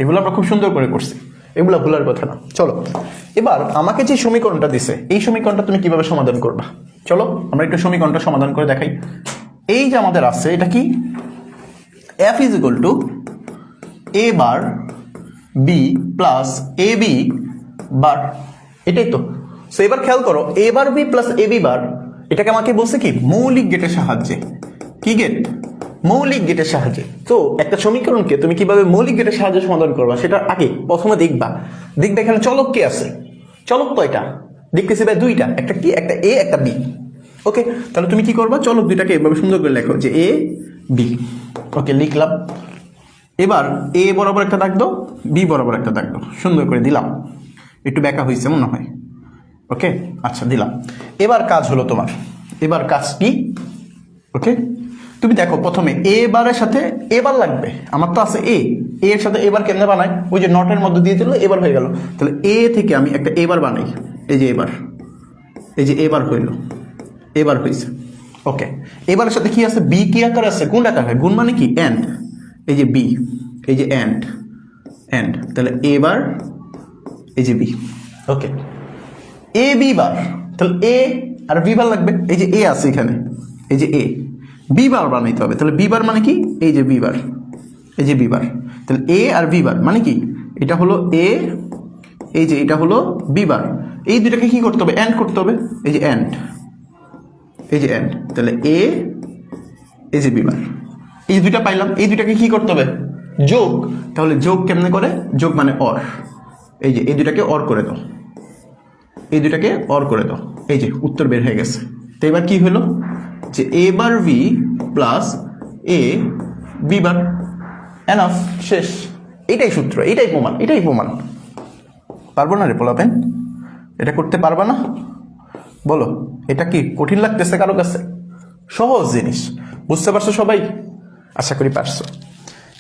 এগুলো আমরা খুব সুন্দর করে করছি, এগুলা ভোলার কথা না। চলো এবার আমাকে যে সমীকরণটা দিছে, এই সমীকরণটা তুমি কিভাবে সমাধান করবা, চলো আমরা একটু সমীকরণটা সমাধান করে দেখাই। এই যে আমাদের আছে, এটা কি f is equal to a bar b plus A B bar, এটাই তো। সো এবার খেয়াল করো, a bar b plus A B bar, এটাকে আমাকে বলছে কি মৌলিক গেটের সাহায্যে। কি গেট? মৌলিক গেটের সাহায্যে। তো একটা সমীকরণকে তুমি কিভাবে মৌলিক গেটের সাহায্যে সমাধান করবা, সেটা আগে প্রথমে দেখবা এখানে চলক কি আছে। চলক কয়টা দেখতেছি ভাই? 2টা, একটা কি, একটা এ, একটা বি। ওকে, তাহলে তুমি কি করবা, চলক 2টাকে এভাবে সুন্দর করে লেখো যে এ বি। ওকে, লিখলাম। এবার এ বরাবর একটা দাগ দাও, বি বরাবর একটা দাগ দাও, সুন্দর করে দিলাম। একটু ব্যাকা হয়েছে মনে হয়। ওকে, আচ্ছা দিলাম। এবার কাজ হলো তোমার, এবার কাজ কি? ওকে, তুমি দেখো প্রথমে এ বারের সাথে এবার লাগবে, আমার তো আছে এ, এর সাথে এবার কেমনে বানাই, ওই যে নটের মধ্যে দিয়ে দিল, এবার হয়ে গেল। তাহলে এ থেকে আমি একটা এবার বানাই, এই যে এবার, এই যে এবার হইল, এবার হয়েছে। ওকে, এবারের সাথে কি আছে, বি কি আকার আছে, গুণ আকার হয়। গুণ মানে কি এন্ড, এই যে বি, এই যে এন্ড, এন্ড, তাহলে এবার এই যে বি। ওকে, এ বি বার, তাহলে এ আর বি বার লাগবে, এই যে এ আছে এখানে, এই যে এ, বি বার বানাইতে হবে। তাহলে বি বার মানে কি, এই যে বি বার, এই যে বি বার। তাহলে এ আর বি বার মানে কি, এটা হলো এ, এই যে এটা হলো বি বার। এই দুটাকে কি করতে হবে, এন্ড করতে হবে, এই যে এন্ড, এই যে এন্ড। তাহলে এ, এই যে বি বার, এই দুইটা পাইলাম। এই দুইটাকে কি করতে হবে, যোগ। তাহলে যোগ কেমনে করে, যোগ মানে অর, এই যে এই দুটাকে অর করে দাও, এই দুটাকে অর করে দাও, এই যে উত্তর বের হয়ে গেছে। তো এবার কি হলো, যে এ বার V plus A B bar, enough, শেষ। এটাই সূত্র, এটাই প্রমাণ, এটাই প্রমাণ। পারবো না রে পোলাপেন, এটা করতে পারবা না? বলো, এটা কি কঠিন লাগতেছে কারো কাছে? সহজ জিনিস, বুঝতে পারছো সবাই? আশা করি পারছো।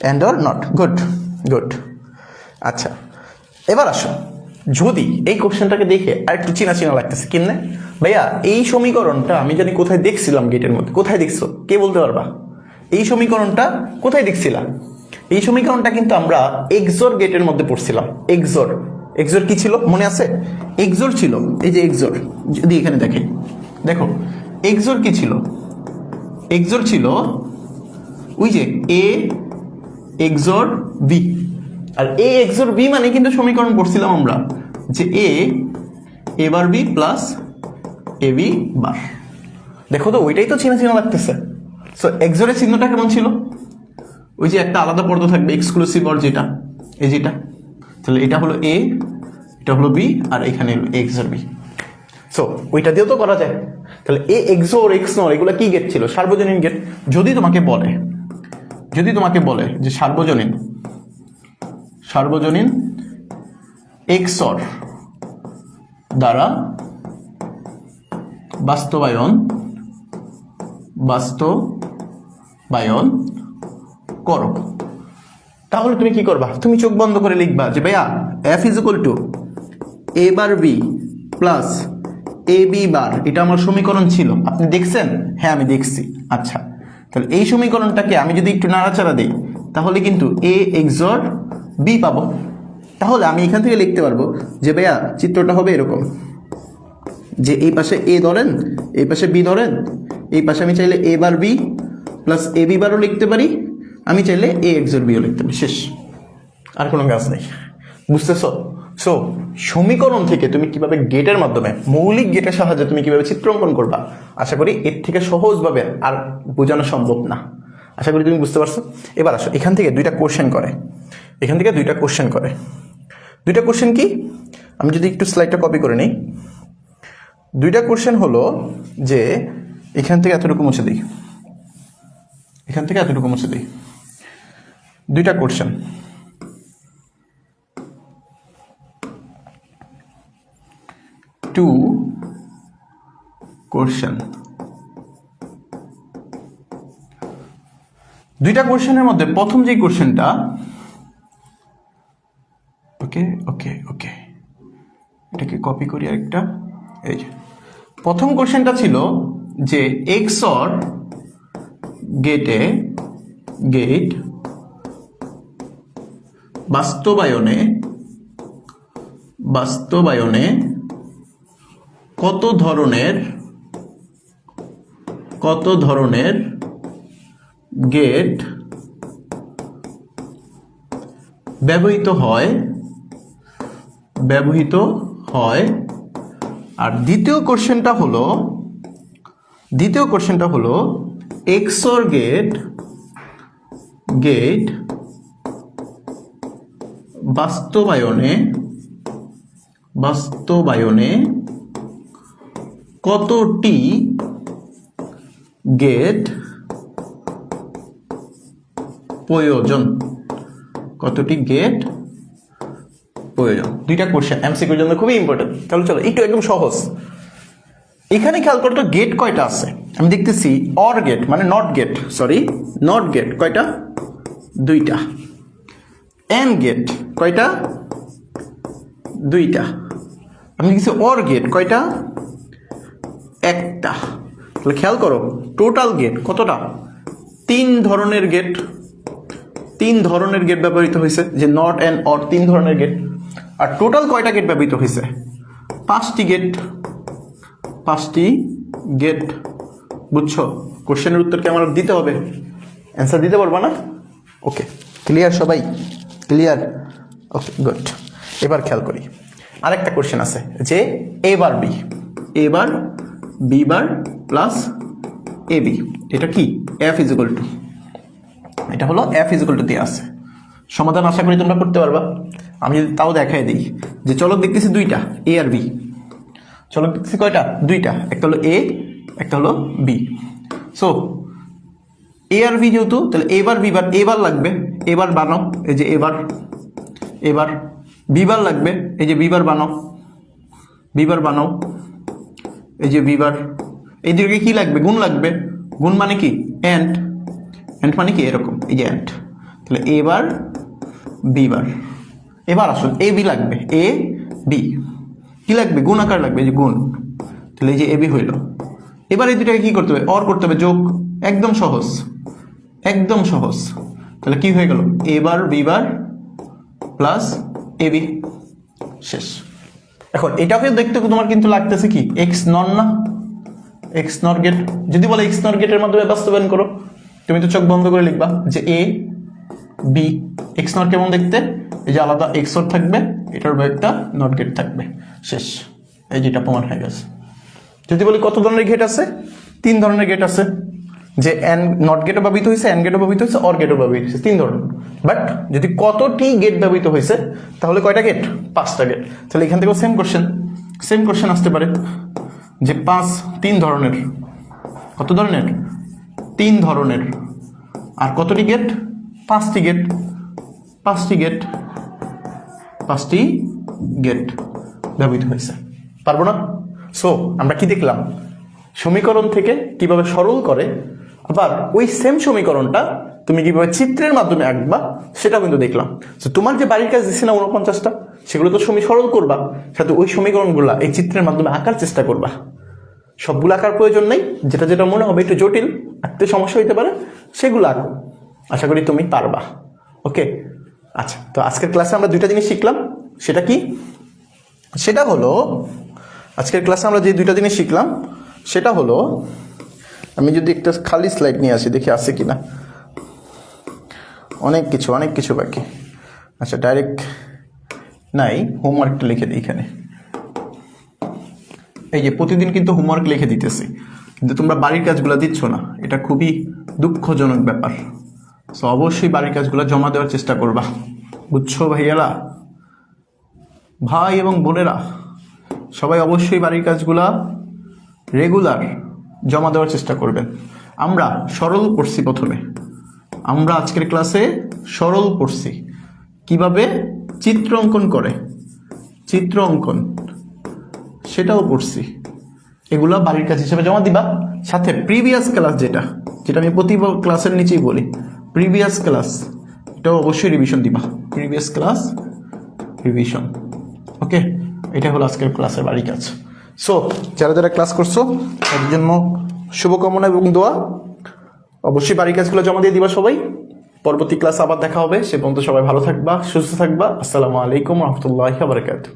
And or not, good good. আচ্ছা, এবার আসো, যদি এই কোশ্চেনটাকে দেখে আর একটু চিনা চিনা লাগতেছে, কেমনে ভাইয়া এই সমীকরণটা আমি জানি কোথায় দেখছিলাম, গেটের মধ্যে কোথায় দেখছো, কে বলতে পারবা? এই সমীকরণটা কোথায় দেখছিলাম? এই সমীকরণটা কিন্তু আমরা এক্সোর গেটের মধ্যে পড়ছিলাম। এক্সোর, এক্সোর কি ছিল মনে আছে? এক্সোর ছিল, এই যে এক্সোর, যদি এখানে দেখো, এক্সোর কি ছিল? এক্সোর ছিল ওই যে এ এক্সর বি, আর এ এক্সর বি মানে কিন্তু সমীকরণ পড়ছিলাম আমরা যে এ bar B plus A B বার। দেখো তো ওইটাই তো চেনা চেনা লাগতেছে। সো এক্সরের চিহ্নটা কেমন ছিল? ওই যে একটা আলাদা পর্দা থাকবে এক্সক্লুসিভ অর, যেটা এই যেটা, তাহলে এটা হলো এ, এটা হলো বি, আর এখানে হলো এক্সর বি। সো ওইটা দিয়েও তো করা যায়। তাহলে এ এক্সর এক্স নর এগুলো কি গেট ছিল? সার্বজনীন গেট। যদি তোমাকে বলে যে সার্বজনীন এক্সর দ্বারা বাস্তবায়ন করো, তাহলে তুমি কি করবা? তুমি চোখ বন্ধ করে লিখবা যে ভাইয়া F is equal to A bar B plus A B bar, এটা আমার সমীকরণ ছিল। আপনি দেখছেন? হ্যাঁ আমি দেখছি। আচ্ছা, তাহলে এই সমীকরণটাকে আমি যদি একটু নাড়াচাড়া দিই তাহলে কিন্তু এ এক্সর বি পাবো। তাহলে আমি এখান থেকে লিখতে পারবো যে ভাইয়া চিত্রটা হবে এরকম, যে এই পাশে এ ধরেন, এই পাশে বি ধরেন, এই পাশে আমি চাইলে এ bar B plus A B বারও লিখতে পারি, আমি চাইলে এ এক্সর বিও লিখতে পারি। শেষ, আর কোনো কাজ নেই। বুঝতেছো? সো সমীকরণ থেকে তুমি কিভাবে গেটের মাধ্যমে, মৌলিক গেটের সাহায্যে তুমি কিভাবে চিত্র অঙ্কন করবা, আশা করি এর থেকে সহজভাবে আর বোঝানো সম্ভব না। আশা করি তুমি বুঝতে পারছো। এবার আসো, এখান থেকে দুইটা কোশ্চেন করে। দুইটা কোশ্চেন কি? আমি যদি একটু স্লাইডটা কপি করে নিই। দুইটা কোশ্চেন হলো যে এখান থেকে এতটুকু মুছে দিই, দুইটা কোশ্চেন। দুইটা কোশ্চেনের মধ্যে প্রথম যে কোশ্চেনটা, ওকে এটাকে কপি করি আরেকটা। এই যে প্রথম কোশ্চেনটা ছিল যে এক্সর গেট বাস্তবায়নে কত ধরনের গেট ব্যবহৃত হয়। আর দ্বিতীয় কোশ্চেনটা হলো এক্সর গেট বাস্তবায়নে কতটি গেট প্রয়োজন। দুইটা কোশ্চেন এমসিকিউর জন্য খুবই ইম্পর্টেন্ট। তাহলে চলো একটু একদম সহজ। এখানে খেয়াল করো তো গেট কয়টা আছে। আমি দেখতেছি অর গেট মানে নট গেট কয়টা? দুইটা। এন্ড গেট কয়টা? দুইটা। আমি দেখছি অর গেট কয়টা? একটা। তাহলে খেয়াল করো টোটাল গেট কতটা? তিন ধরনের গেট ব্যবহৃত হয়েছে, যে নট এন্ড অর, তিন ধরনের গেট। আর টোটাল কয়টা গেট ব্যবহৃত হয়েছে? পাঁচটি গেট। বুঝছো? কোশ্চেনের উত্তর কি আমার দিতে হবে? অ্যান্সার দিতে পারবা না? ওকে, ক্লিয়ার সবাই? ক্লিয়ার? ওকে, গুড। এবার খেয়াল করি আরেকটা কোশ্চেন আছে যে এ bar B bar plus A B, এটা কি? এফ ইজ ইকুয়াল টু, এটা হলো এফ ইজ ইকুয়াল টু দিয়ে আছে। সমাধান আশা করি তোমরা করতে পারবা। আমি যদি তাও দেখাই দিই যে চলক দেখতেছি দুইটা, এ আর বি। চলক দেখতেছি কয়টা? দুইটা, একটা হলো এ, একটা হলো বি। সো এ আর বি যেহেতু, তাহলে এবার বি বার, এবার লাগবে, এবার বানাও, এই যে এবার বি বার লাগবে, এই যে বিবার বানাও, এই যে বিবার। এইদিকে কি লাগবে? গুণ লাগবে। গুণ মানে কি? এন্ড মানে কি? এরকম, এই যে এন্ড। তাহলে এবার বি বার। এবার আসুন এ বি লাগবে, এ বি কি লাগবে? গুণ আকার লাগবে, এই যে গুণ। তাহলে এই যে এ বি হইল। এবার এই দুটাকে কি করতে হবে? অর করতে হবে, যোগ। একদম সহজ। তাহলে কি হয়ে গেল? এবার B bar plus A B. শেষ। এখন এটাকে দেখতে তোমার কিন্তু লাগতেছে কি? এক্স নর না? এক্স নর গেট। যদি বলে এক্স নর গেটের মাধ্যমে বাস্তবায়ন করো, তুমি তো চোখ বন্ধ করে লিখবা যে এ বি, এক্স নট কেমন দেখতে, এই যে আলাদা এক্স নট থাকবে, এটার একটা নট গেট থাকবে, শেষ। এই যেটা প্রমাণ হয়ে গেছে। যদি বলি কত ধরনের গেট আছে, 3 ধরনের গেট আছে, যে এন নট গেটও ব্যবহৃত হয়েছে, এন গেটও ব্যবহৃত হয়েছে, অর গেটও ব্যবহৃত হয়েছে, 3 ধরনের। বাট যদি কতটি গেট ব্যবহৃত হয়েছে তাহলে কয়টা গেট, 5টা গেট। তাহলে এখান থেকেও সেম কোশ্চেন আসতে পারে যে 3 ধরনের, কত ধরনের, 3 ধরনের, আর কতটি গেট, 5টি গেট, 5টি গেট ব্যবহৃত হয়েছে। পারবো না? সো আমরা কি দেখলাম, সমীকরণ থেকে কিভাবে সরল করে, আবার ওই সেম সমীকরণটা তুমি কিভাবে চিত্রের মাধ্যমে আঁকবা সেটাও কিন্তু দেখলাম। তো তোমার যে বাড়ির কাজ দিচ্ছে না 49টা, সেগুলো তো সরল করবা, সাথে ওই সমীকরণগুলা এই চিত্রের মাধ্যমে আঁকার চেষ্টা করবা। সবগুলো আঁকার প্রয়োজন নেই, যেটা যেটা মনে হবে একটু জটিল, আঁকতে সমস্যা হইতে পারে, সেগুলো আঁকো। আশা করি তুমি পারবা। ওকে, আচ্ছা। তো আজকের ক্লাসে আমরা 2টা জিনিস শিখলাম। সেটা কি? সেটা হলো, আজকের ক্লাসে আমরা যে 2টা জিনিস শিখলাম সেটা হলো, আমি যদি একটা খালি স্লাইড নিয়ে আসি, দেখি আছে কিনা। অনেক কিছু বাকি। আচ্ছা, ডাইরেক্ট নাই, হোমওয়ার্কটা লিখে দিই এখানে। এই যে প্রতিদিন কিন্তু হোমওয়ার্ক লিখে দিতেছি, কিন্তু তোমরা বাড়ির কাজগুলো দিচ্ছ না, এটা খুবই দুঃখজনক ব্যাপার। সো অবশ্যই বাড়ির কাজগুলো জমা দেওয়ার চেষ্টা করবা, বুঝছো ভাইয়ারা, ভাই এবং বোনেরা, সবাই অবশ্যই বাড়ির কাজগুলা রেগুলার জমা দেওয়ার চেষ্টা করবেন। আমরা সরল পড়ছি, প্রথমে আমরা আজকের ক্লাসে সরল পড়ছি, কিভাবে চিত্র অঙ্কন করে, চিত্র অঙ্কন সেটাও পড়ছি। এগুলো বাড়ির কাজ হিসেবে জমা দিবা। সাথে প্রিভিয়াস ক্লাস যেটা আমি প্রতি ক্লাসের নিচেই বলি, প্রিভিয়াস ক্লাস, এটাও অবশ্যই রিভিশন দিবা। Previous class revision. ওকে, এটা হলো আজকের ক্লাসের বাড়ির কাজ। সো যারা ক্লাস করছো তাদের জন্য শুভকামনা এবং দোয়া। অবশ্যই বাড়ির কাজগুলো জমা দিয়ে দিবা সবাই। পরবর্তী ক্লাস আবার দেখা হবে, সে পর্যন্ত সবাই ভালো থাকবা, সুস্থ থাকবা। আসসালামু আলাইকুম রহমতুল্লাহি ওয়া বারাকাতুহু।